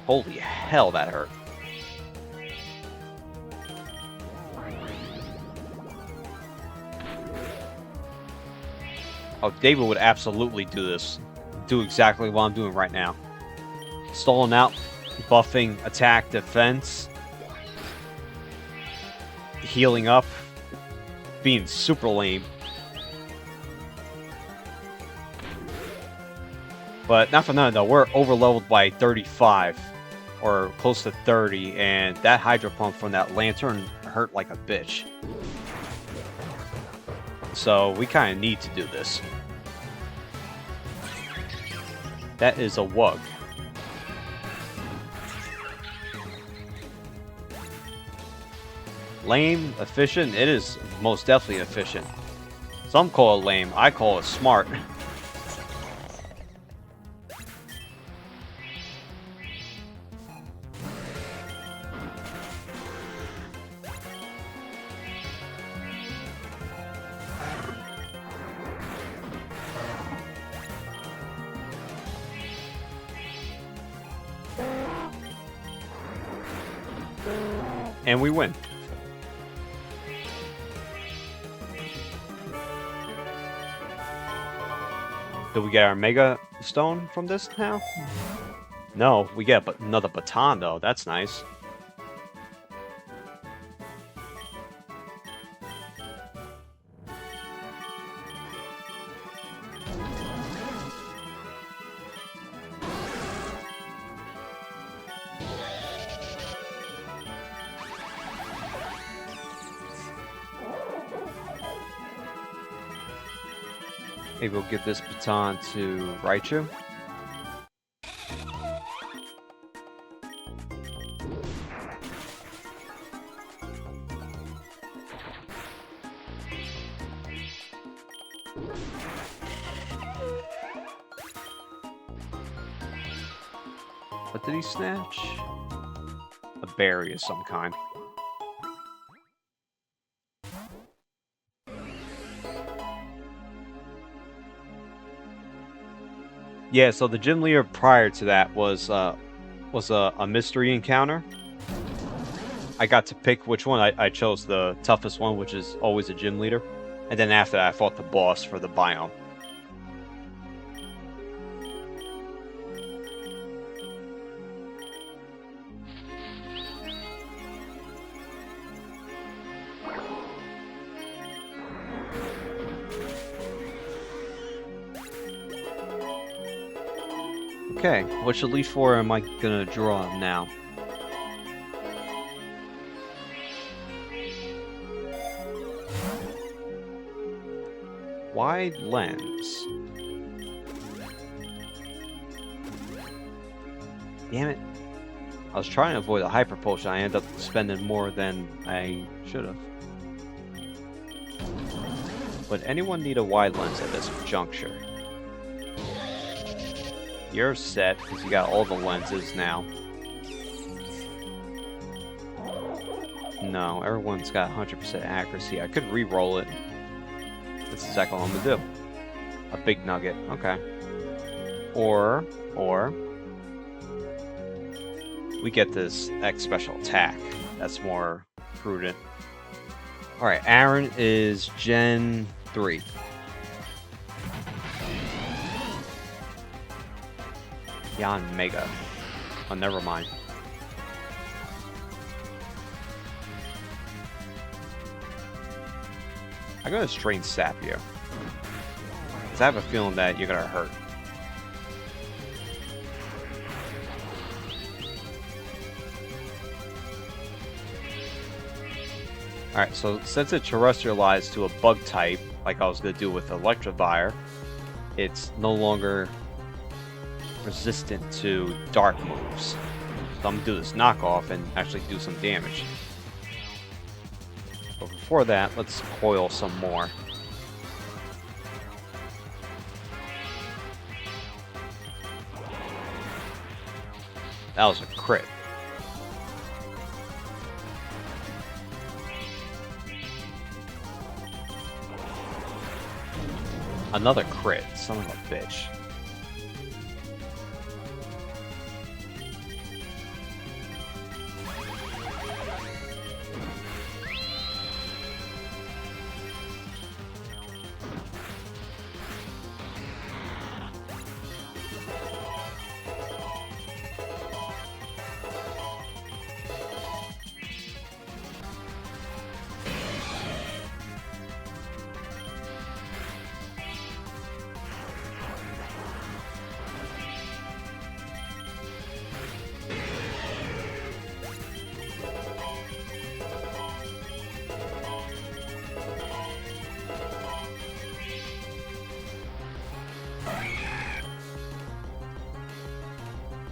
Holy hell, that hurt. Oh, David would absolutely do this. Do exactly what I'm doing right now. Stalling out, buffing, attack, defense. Healing up. Being super lame. But not for nothing though, we're overleveled by 35. Or close to 30, and that Hydro Pump from that Lantern hurt like a bitch. So we kind of need to do this. That is a Wug. Lame, efficient, it is most definitely efficient. Some call it lame, I call it smart. And we win. Do we get our Mega Stone from this now? No, we get another baton though. That's nice. Maybe we'll give this baton to Raichu. What did he snatch? A berry of some kind. Yeah, so the gym leader prior to that was a mystery encounter. I got to pick which one. I chose the toughest one, which is always a gym leader. And then after that, I fought the boss for the biome. Okay, which Elite Four am I gonna draw now? Wide lens. Damn it. I was trying to avoid a hyper potion. I ended up spending more than I should have. Would anyone need a wide lens at this juncture? You're set because you got all the lenses now. No, everyone's got 100% accuracy. I could re-roll it. That's exactly what I'm gonna do. A big nugget. Okay. Or we get this X special attack. That's more prudent. Alright, Aaron is Gen 3. Yon Mega. Oh, never mind. I'm gonna strain sap you. Because I have a feeling that you're gonna hurt. Alright, so since it terrestrialized to a bug type, like I was going to do with Electivire, it's no longer resistant to dark moves. So I'm going to do this knockoff and actually do some damage. But before that, let's coil some more. That was a crit. Another crit, son of a bitch.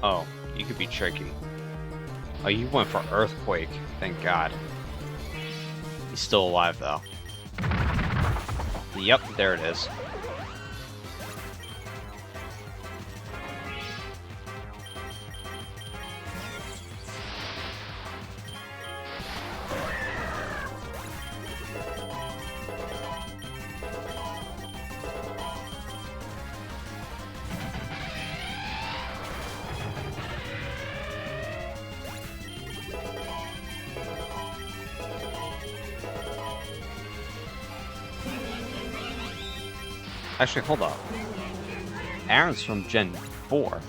Oh, you could be tricky. Oh, you went for Earthquake. Thank God. He's still alive, though. Yep, there it is. Actually, hold up. Aaron's from Gen 4.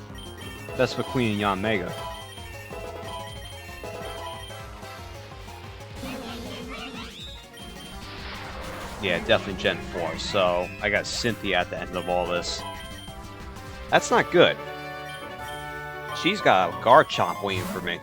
That's for Queen and Yon Mega. Yeah, definitely Gen 4. So, I got Cynthia at the end of all this. That's not good. She's got a Garchomp waiting for me.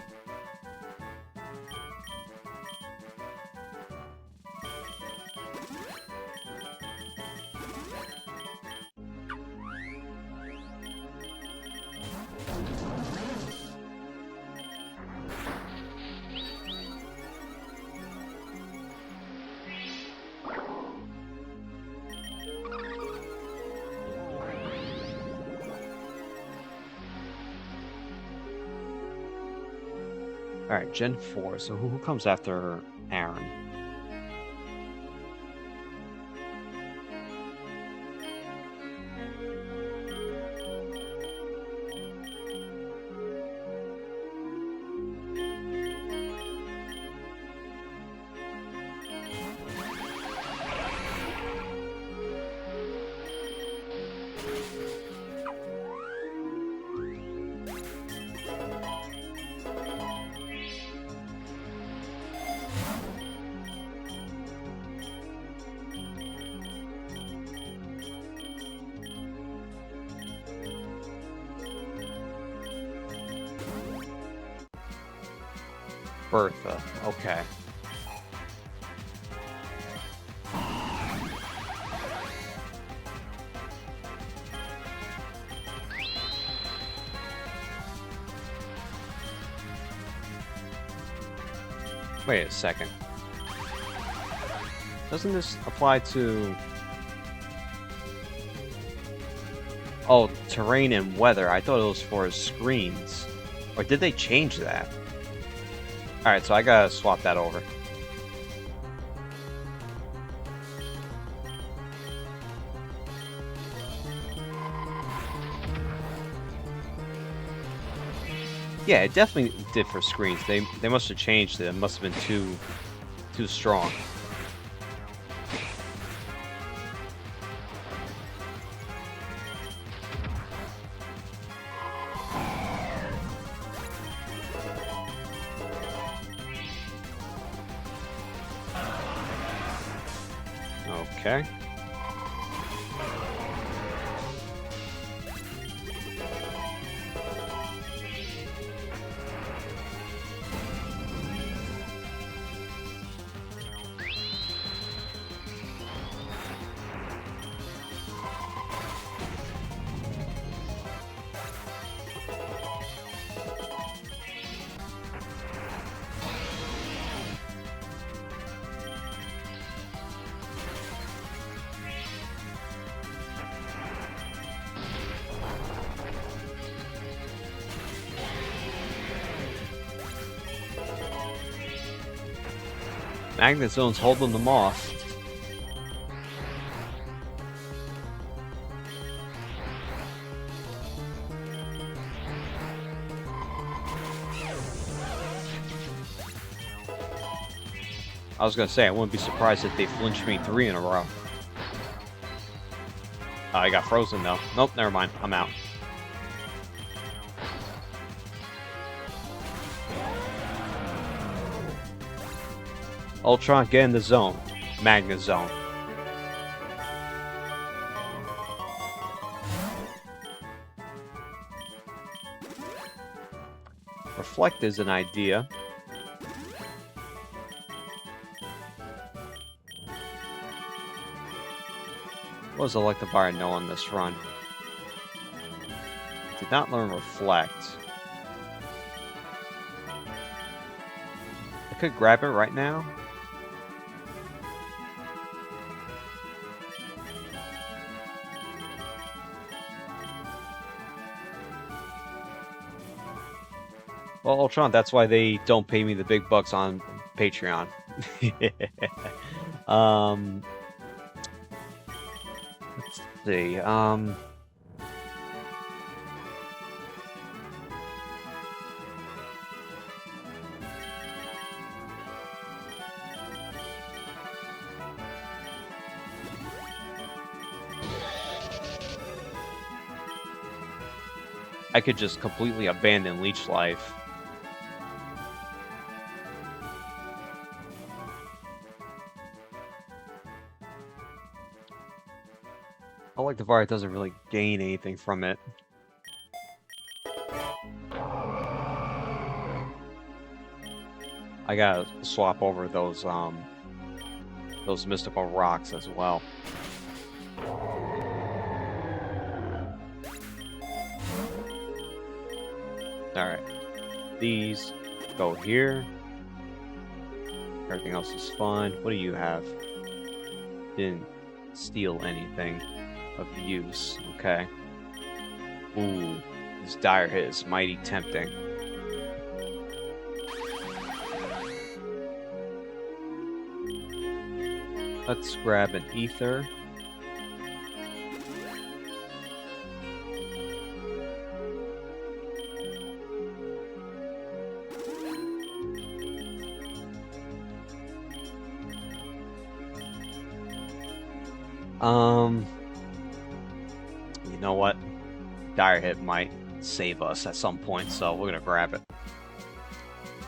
Alright, Gen 4. So who comes after Aaron? Bertha. Okay. Wait a second. Doesn't this apply to... Oh, terrain and weather. I thought it was for screens. Or did they change that? Alright, so I gotta swap that over. Yeah, it definitely did for screens. They must have changed it. It must have been too strong. Okay. Magnet Zone's holding them off. I was gonna say, I wouldn't be surprised if they flinched me 3 in a row. I got frozen though. Nope, never mind. I'm out. Ultron, get in the zone. Magnet Zone. Reflect is an idea. What does Electivire know on this run? Did not learn Reflect. I could grab it right now. Well, Ultron, that's why they don't pay me the big bucks on Patreon. Let's see. I could just completely abandon Leech Life. Electivire doesn't really gain anything from it. I gotta swap over those mystical rocks as well. Alright. These go here. Everything else is fine. What do you have? Didn't steal anything of use. Okay. Ooh. This dire hit is mighty tempting. Let's grab an ether. You know what? Dire hit might save us at some point, so we're gonna grab it.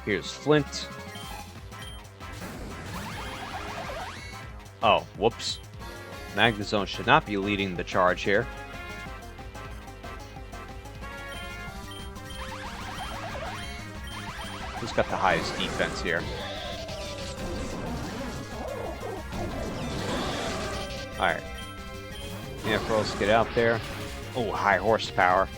Here's Flint. Oh, whoops. Magnet Zone should not be leading the charge here. Who's got the highest defense here? Alright. Yeah, let's get out there. Oh, high horsepower.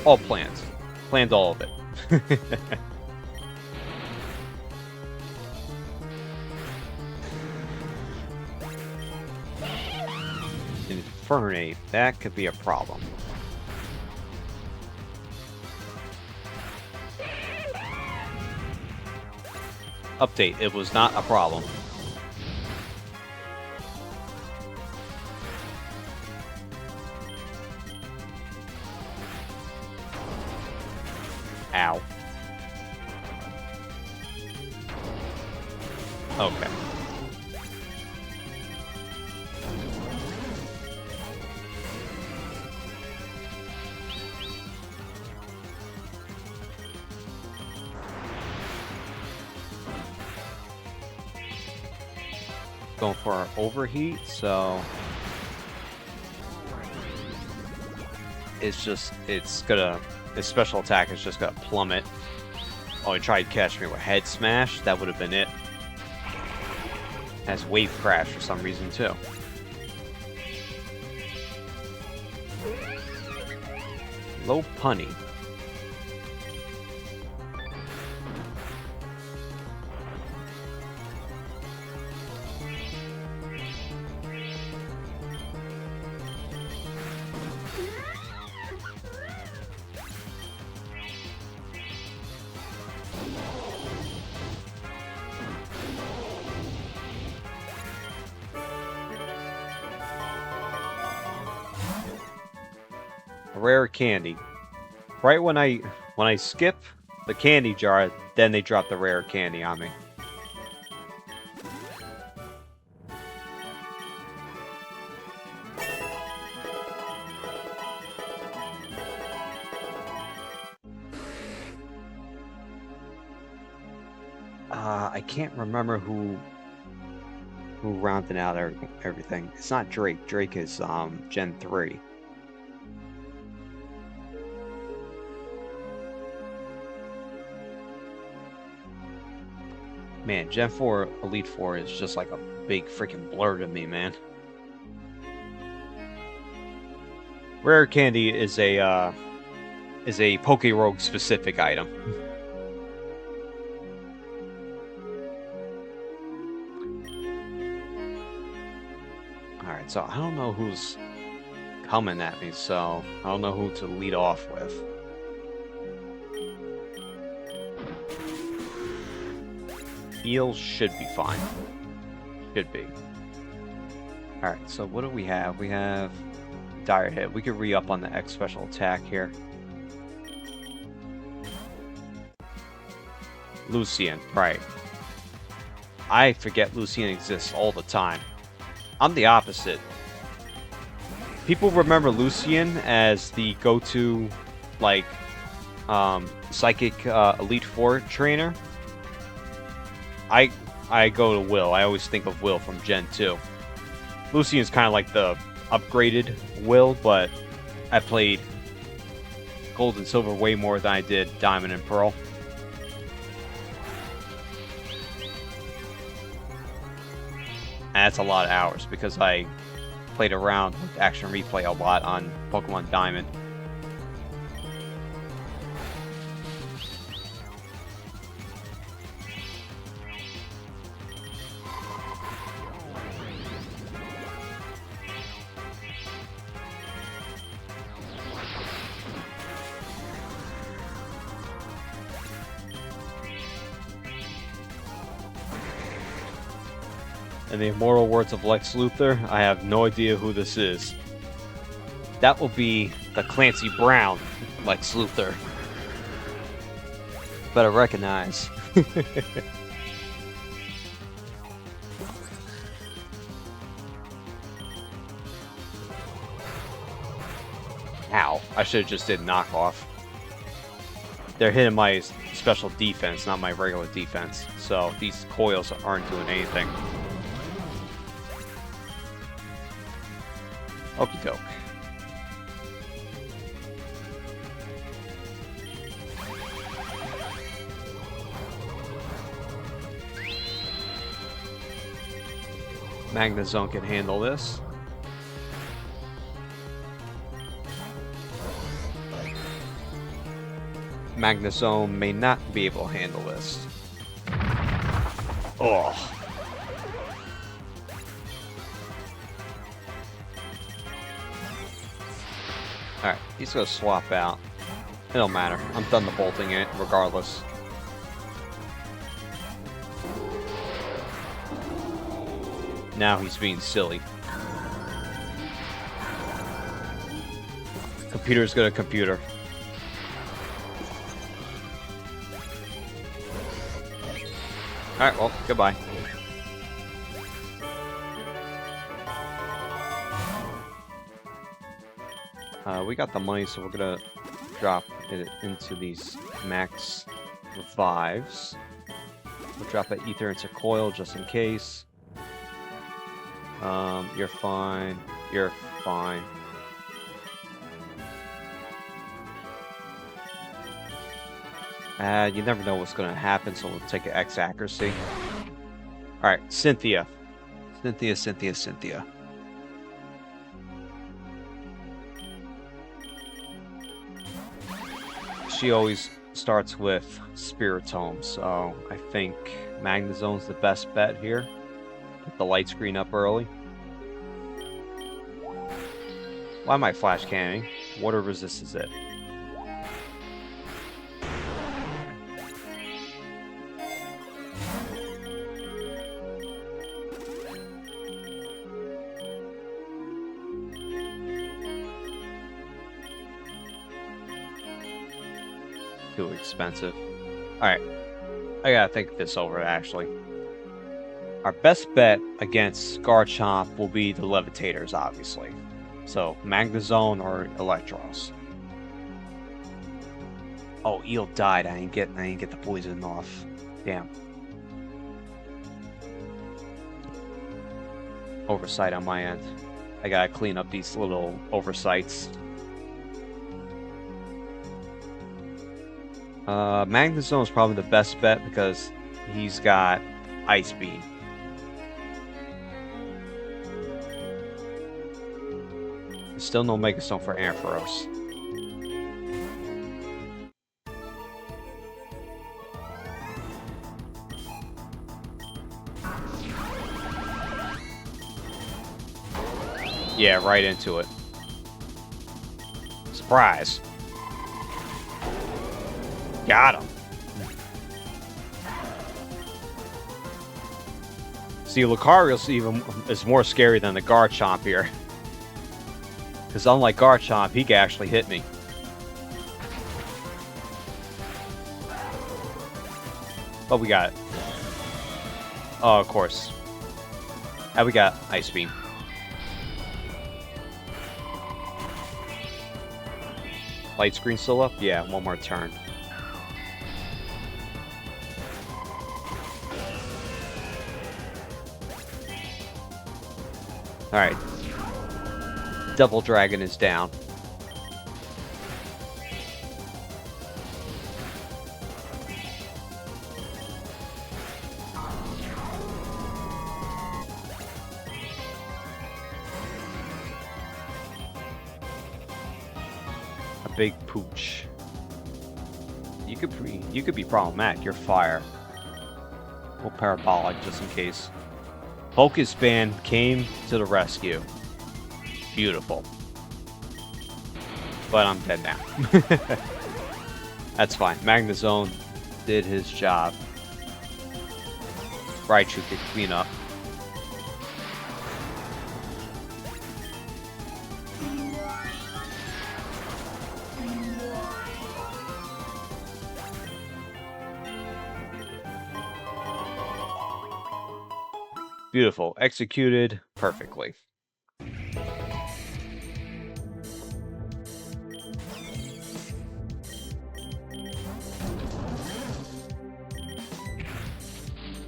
All planned. Planned all of it. Infernate, that could be a problem. Update, it was not a problem. Ow. Okay. Going for our overheat, so it's gonna, his special attack is just gonna plummet. Oh, he tried to catch me with head smash, that would have been it. Has wave crash for some reason too. Low punny. Rare candy. Right when I skip the candy jar, then they drop the rare candy on me. I can't remember who rounded out everything. It's not Drake. Drake is Gen 3. Man, Gen 4 Elite Four is just like a big freaking blur to me, man. Rare candy is a PokéRogue specific item. Alright, so I don't know who's coming at me, so I don't know who to lead off with. Heal should be fine. Should be. Alright, so what do we have? We have Dire Hit. We could re-up on the X special attack here. Lucian, right. I forget Lucian exists all the time. I'm the opposite. People remember Lucian as the go-to, like, Psychic Elite Four trainer. I go to Will. I always think of Will from Gen 2. Lucian's kind of like the upgraded Will, but I played Gold and Silver way more than I did Diamond and Pearl. And that's a lot of hours because I played around with Action Replay a lot on Pokemon Diamond. In the immortal words of Lex Luthor, I have no idea who this is. That will be the Clancy Brown Lex Luthor. Better recognize. Ow, I should have just did knockoff. They're hitting my special defense, not my regular defense. So these coils aren't doing anything. Okie doke. Magnezone can handle this. Magnezone may not be able to handle this. Oh. Alright, he's gonna swap out. It don't matter. I'm done the bolting it regardless. Now he's being silly. Computer's gonna computer. Alright, well, goodbye. We got the money, so we're gonna drop it into these max revives. We'll drop that ether into coil just in case. You're fine. You're fine. You never know what's gonna happen, so we'll take an X accuracy. Alright, Cynthia. Cynthia. She always starts with Spiritomb, so I think Magnezone's the best bet here. Put the light screen up early. Why am I flash cannoning? Water resist is it? Too expensive. Alright. I gotta think this over, actually. Our best bet against Garchomp will be the Levitators, obviously. So, Magnezone or Electros. Oh, Eel died. I didn't get the poison off. Damn. Oversight on my end. I gotta clean up these little oversights. Magnezone is probably the best bet because he's got Ice Beam. There's still no Megastone for Ampharos. Yeah, right into it. Surprise. Got him. See, Lucario is more scary than the Garchomp here. Because unlike Garchomp, he can actually hit me. But we got it. Oh, of course. And we got Ice Beam. Light screen still up? Yeah, one more turn. Alright. Double Dragon is down. A big pooch. You could be problematic. You're fire. Well, parabolic just in case. Pokespan came to the rescue. Beautiful. But I'm dead now. That's fine. Magnezone did his job. Raichu could clean up. Beautiful. Executed perfectly.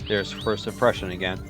There's first impression again.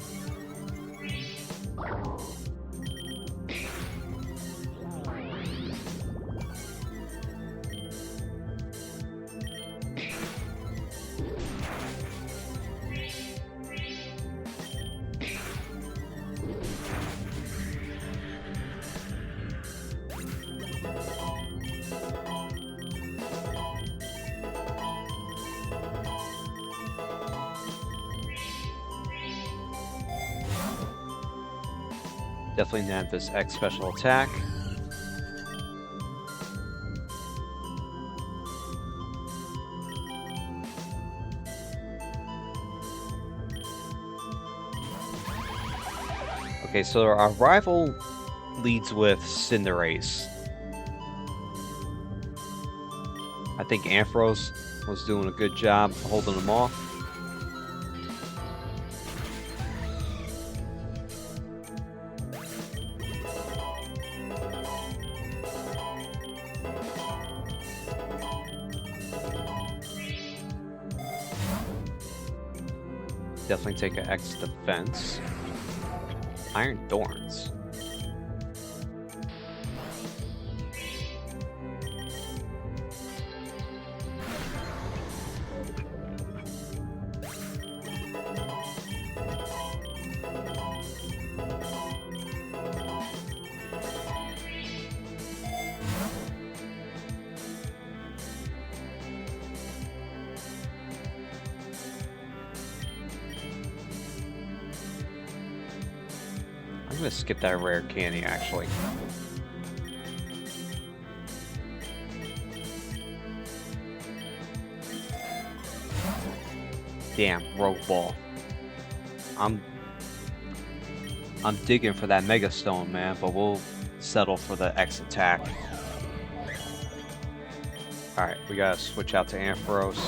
Definitely have this X special attack. Okay, so our rival leads with Cinderace. I think Ampharos was doing a good job holding them off. Definitely take an X defense. Iron Thorns. I'm gonna skip that rare candy, actually. Damn, Rogue Ball. I'm digging for that Mega Stone, man, but we'll settle for the X attack. Alright, we gotta switch out to Ampharos.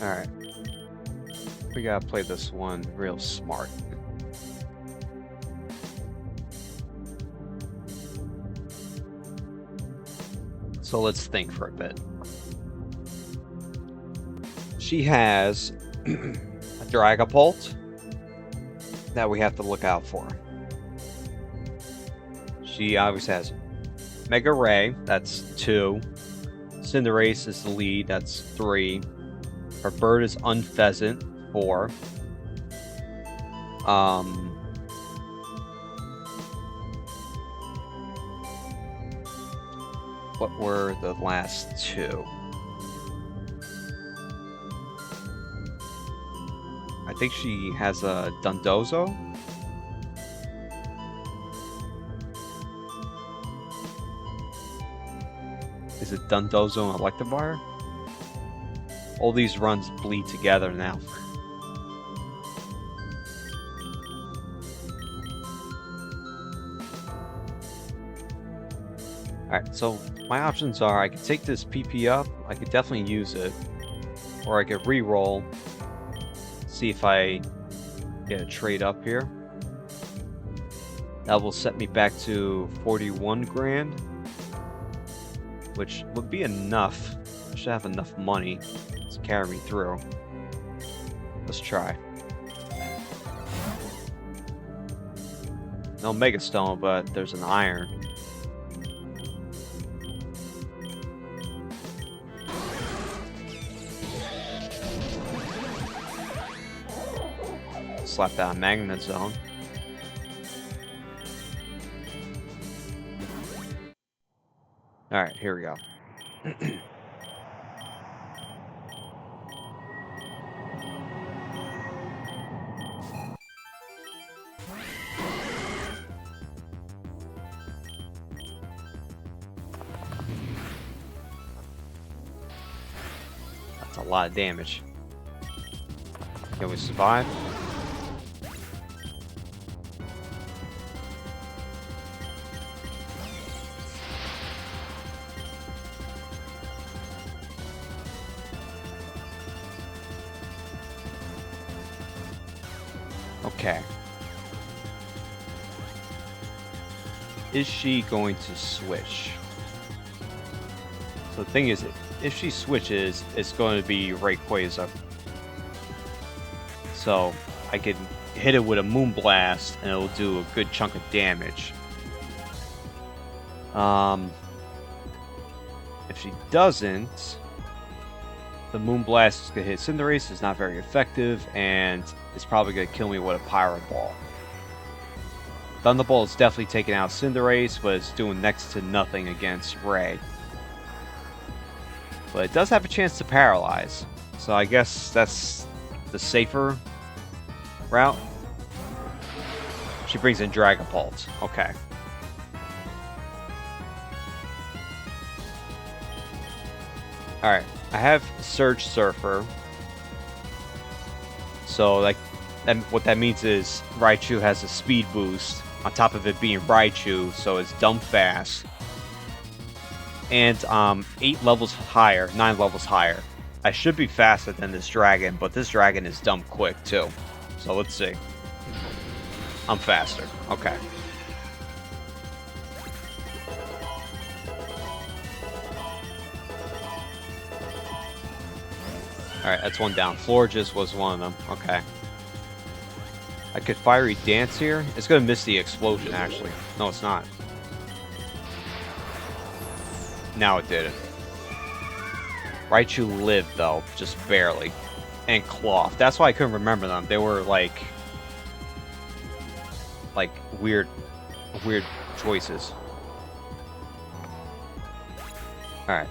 Alright. We gotta play this one real smart. So let's think for a bit. She has a Dragapult that we have to look out for. She obviously has Mega Ray, that's 2. Cinderace is the lead, that's 3. Her bird is Unpheasant, 4. What were the last 2? I think she has a Dundozo. Is it Dundozo and Electivire? All these runs bleed together now. Alright, so my options are I could take this PP up, I could definitely use it, or I could re-roll, see if I get a trade up here. That will set me back to 41 grand, which would be enough. I should have enough money to carry me through. Let's try. No Mega Stone, but there's an Iron. Slap down Magnet Zone. Alright, here we go. That's a lot of damage. Can we survive? Okay. Is she going to switch? So the thing is, if she switches, it's going to be Rayquaza. So I could hit it with a Moonblast and it'll do a good chunk of damage. If she doesn't, the Moonblast is going to hit Cinderace, it's not very effective, and it's probably going to kill me with a Pyro Ball. Thunderbolt is definitely taking out Cinderace, but it's doing next to nothing against Ray. But it does have a chance to paralyze, so I guess that's the safer route. She brings in Dragon Pulse. Okay. Alright, I have Surge Surfer. So, like, what that means is Raichu has a speed boost, on top of it being Raichu, so it's dumb fast. And 8 levels higher, 9 levels higher. I should be faster than this dragon, but this dragon is dumb quick too. So let's see. I'm faster. Okay. Alright, that's one down. Florges was one of them. Okay. I could Fiery Dance here. It's going to miss the explosion, actually. No, it's not. Now it did it. Raichu lived, though. Just barely. And Cloth. That's why I couldn't remember them. They were, like weird choices. Alright.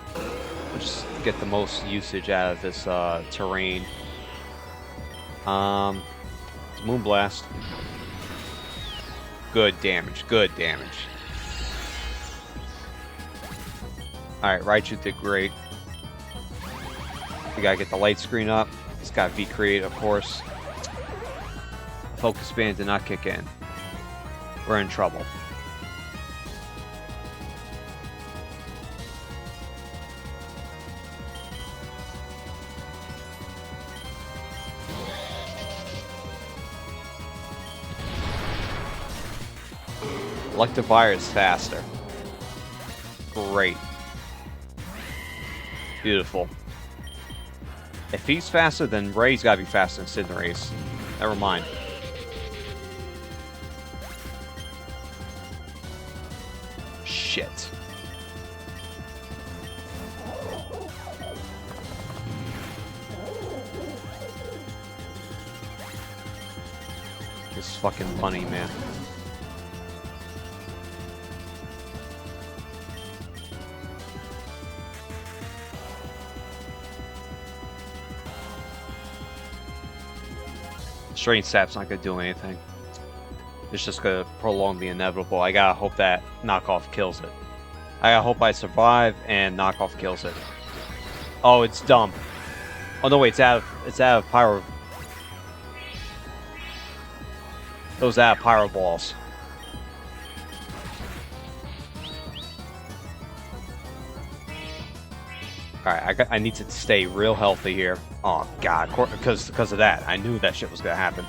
We'll just get the most usage out of this terrain. Moonblast. Good damage. Good damage. Alright, Raichu did great. We gotta get the light screen up. It's got V-Create, of course. Focus Band did not kick in. We're in trouble. Electivire is faster. Great. Beautiful. If he's faster, then Ray's gotta be faster than Cinderace. Never mind. Shit. This fucking bunny, man. Strain Sap's not gonna do anything. It's just gonna prolong the inevitable. I gotta hope that knockoff kills it. I gotta hope I survive and knockoff kills it. Oh, it's dumb. Oh no, wait, it's out of Pyro. Those out of Pyro Balls. Alright, I need to stay real healthy here. Oh god, because of that. I knew that shit was gonna happen.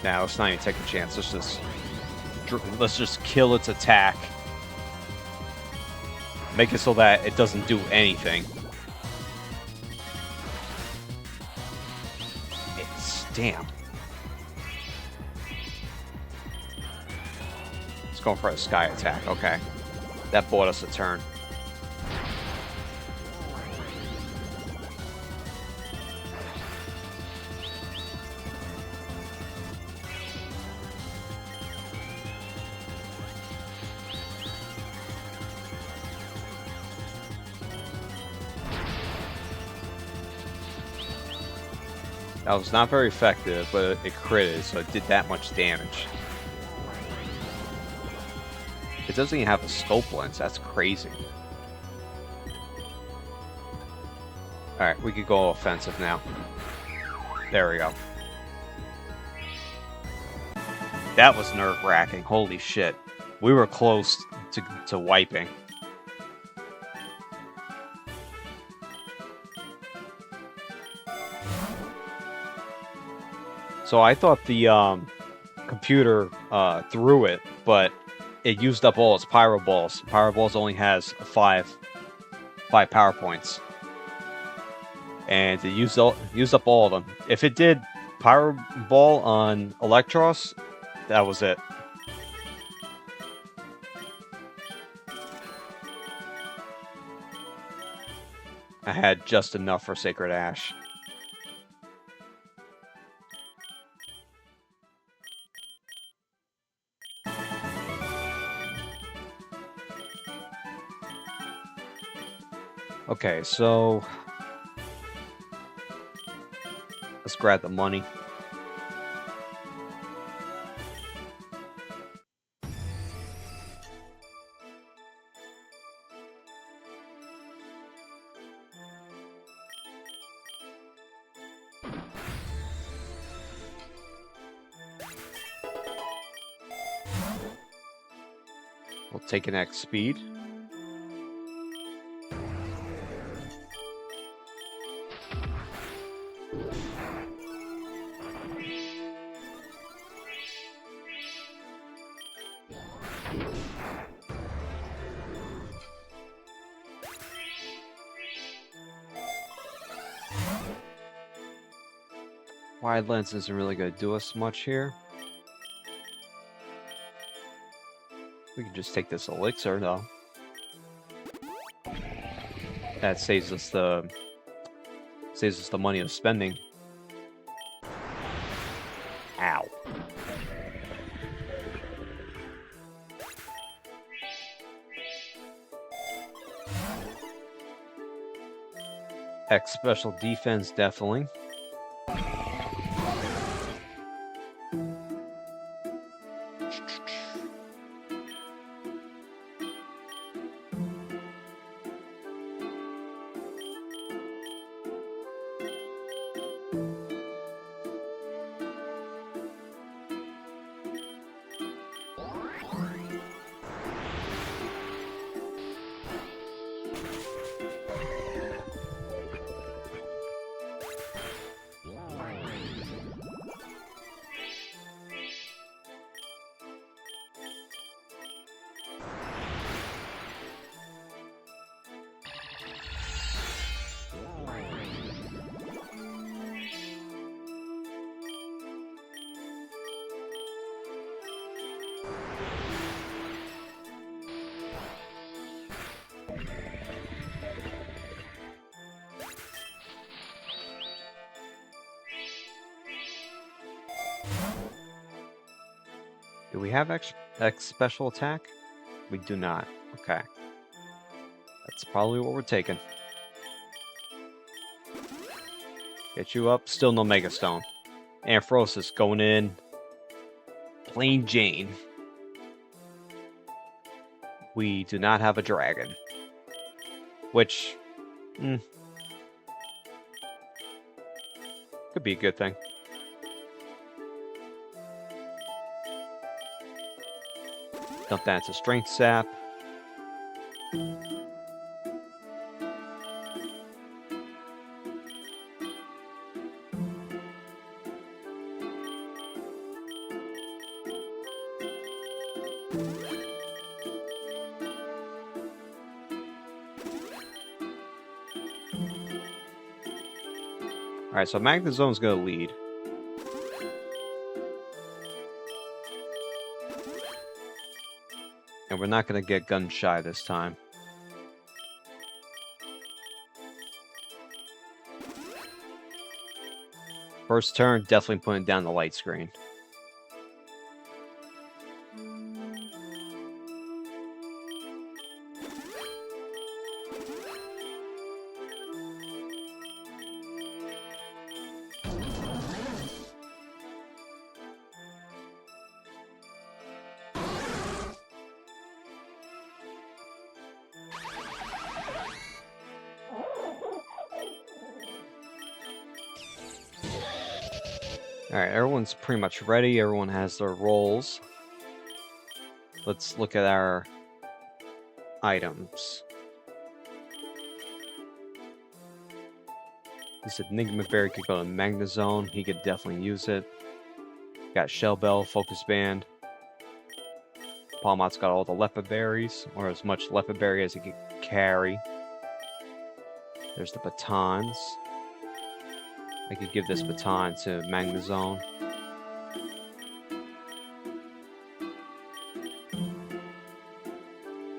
Now let's not even take a chance. Let's just kill its attack. Make it so that it doesn't do anything. Damn. It's going for a sky attack. Okay. That bought us a turn. That was not very effective, but it critted, so it did that much damage. It doesn't even have a scope lens. That's crazy. Alright, we could go offensive now. There we go. That was nerve-wracking. Holy shit. We were close to wiping. So I thought the computer threw it, but it used up all its Pyro Balls. Pyro Balls only has 5 5 power points. And it used up all of them. If it did Power Ball on Electros, that was it. I had just enough for Sacred Ash. Okay, so let's grab the money. We'll take an X speed. Wide lens isn't really going to do us much here. We can just take this elixir, though. That saves us the money of spending. Ow. X special defense, definitely. Do we have X special attack? We do not. Okay. That's probably what we're taking. Get you up. Still no Mega Stone. Ampharosis going in. Plain Jane. We do not have a dragon. Which... could be a good thing. Dump that into Strength Sap. Alright, so Magnezone's gonna lead. And we're not going to get gun shy this time. First turn, definitely putting down the light screen. Alright, everyone's pretty much ready. Everyone has their roles. Let's look at our items. This Enigma Berry could go to Magnezone. He could definitely use it. Got Shell Bell, Focus Band. Palmot's got all the Leopard Berries, or as much Leopard Berry as he could carry. There's the batons. I could give this baton to Magnezone.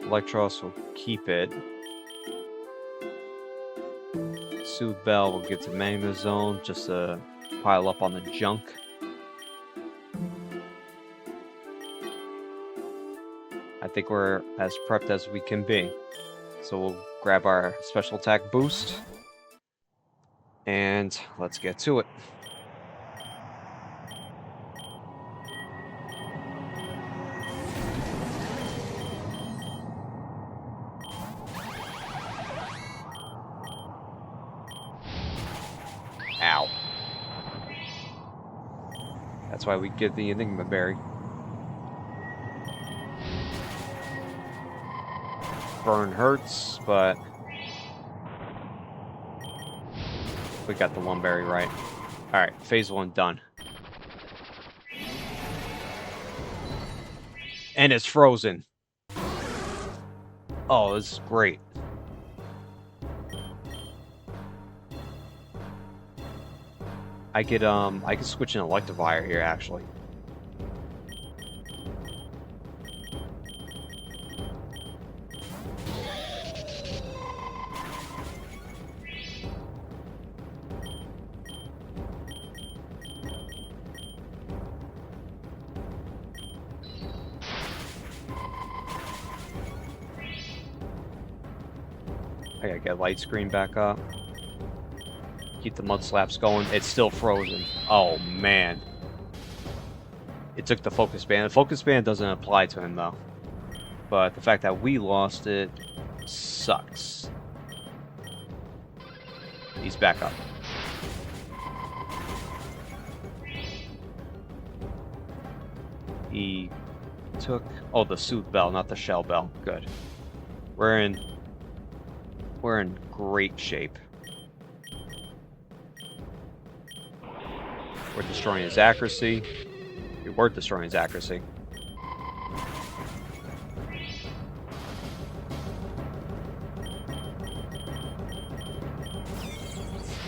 Electros will keep it. Soothe Bell will give to Magnezone just to pile up on the junk. I think we're as prepped as we can be. So we'll grab our special attack boost. And let's get to it. Ow. That's why we get the Enigma Berry. Burn hurts, but we got the one berry right. Alright, phase 1 done. And it's frozen. Oh, this is great. I could switch an Electivire here, actually. I gotta get light screen back up. Keep the mud slaps going. It's still frozen. Oh, man. It took the focus band. The focus band doesn't apply to him, though. But the fact that we lost it sucks. He's back up. He took... Oh, the Soothe Bell, not the Shell Bell. Good. We're in great shape. We're destroying his accuracy. We were destroying his accuracy.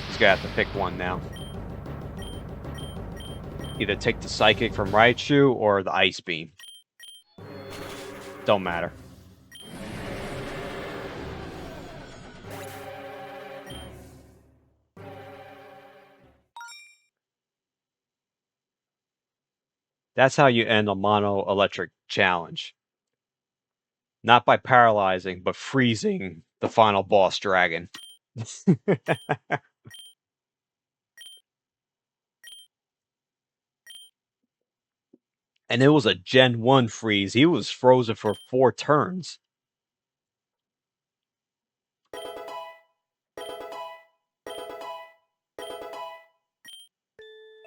He's gonna have to pick one now. Either take the Psychic from Raichu or the Ice Beam. Don't matter. That's how you end a mono electric challenge. Not by paralyzing, but freezing the final boss dragon. And it was a Gen 1 freeze. He was frozen for 4 turns.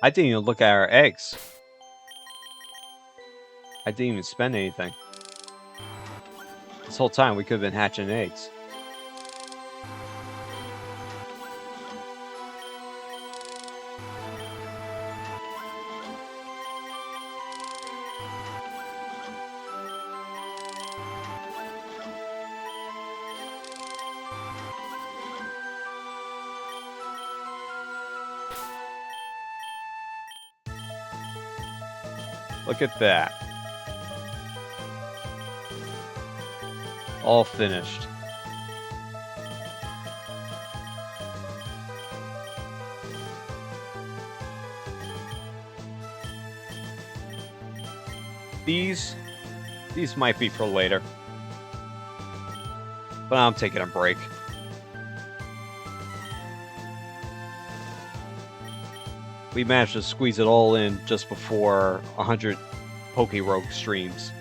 I didn't even look at our eggs. I didn't even spend anything. This whole time we could have been hatching eggs. Look at that. All finished. These might be for later. But I'm taking a break. We managed to squeeze it all in just before 100 PokéRogue streams.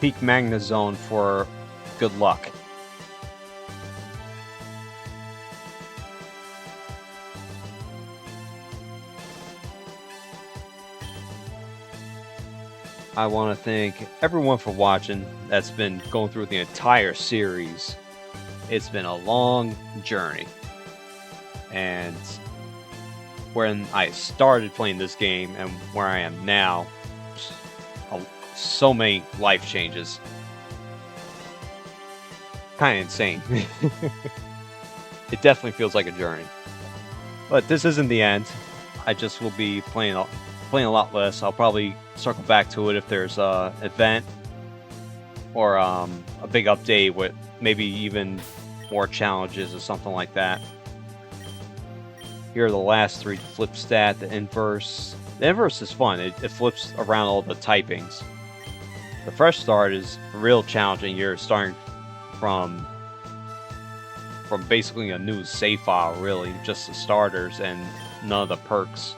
Peak Magnezone for good luck. I want to thank everyone for watching that's been going through the entire series. It's been a long journey. And when I started playing this game and where I am now, so many life changes. Kind of insane. It definitely feels like a journey. But this isn't the end. I just will be playing a lot less. I'll probably circle back to it if there's an event or a big update with maybe even more challenges or something like that. Here are the last 3: flip stat, the inverse. The inverse is fun. It flips around all the typings. The fresh start is real challenging. You're starting from basically a new save file, really, just the starters and none of the perks.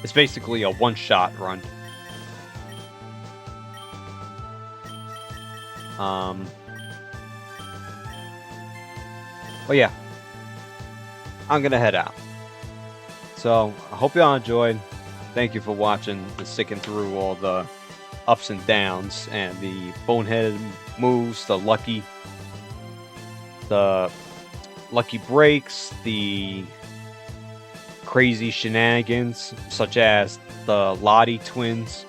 It's basically a one-shot run. But yeah, I'm gonna head out. So I hope y'all enjoyed. Thank you for watching and sticking through all the ups and downs and the boneheaded moves, the lucky breaks, the crazy shenanigans, such as the Lottie twins.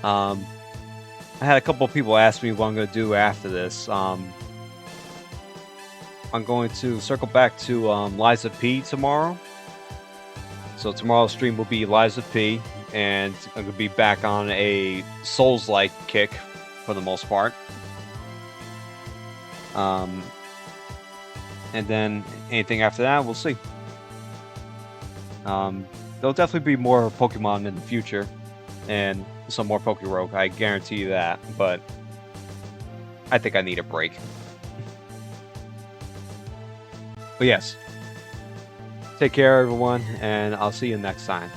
I had a couple of people ask me what I'm going to do after this. I'm going to circle back to Liza P tomorrow. So tomorrow's stream will be Liza P, and I'm going to be back on a Souls-like kick for the most part. And then anything after that, we'll see. There'll definitely be more Pokemon in the future, and some more PokéRogue, I guarantee you that, but I think I need a break. But yes, take care everyone, and I'll see you next time.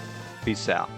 Peace out.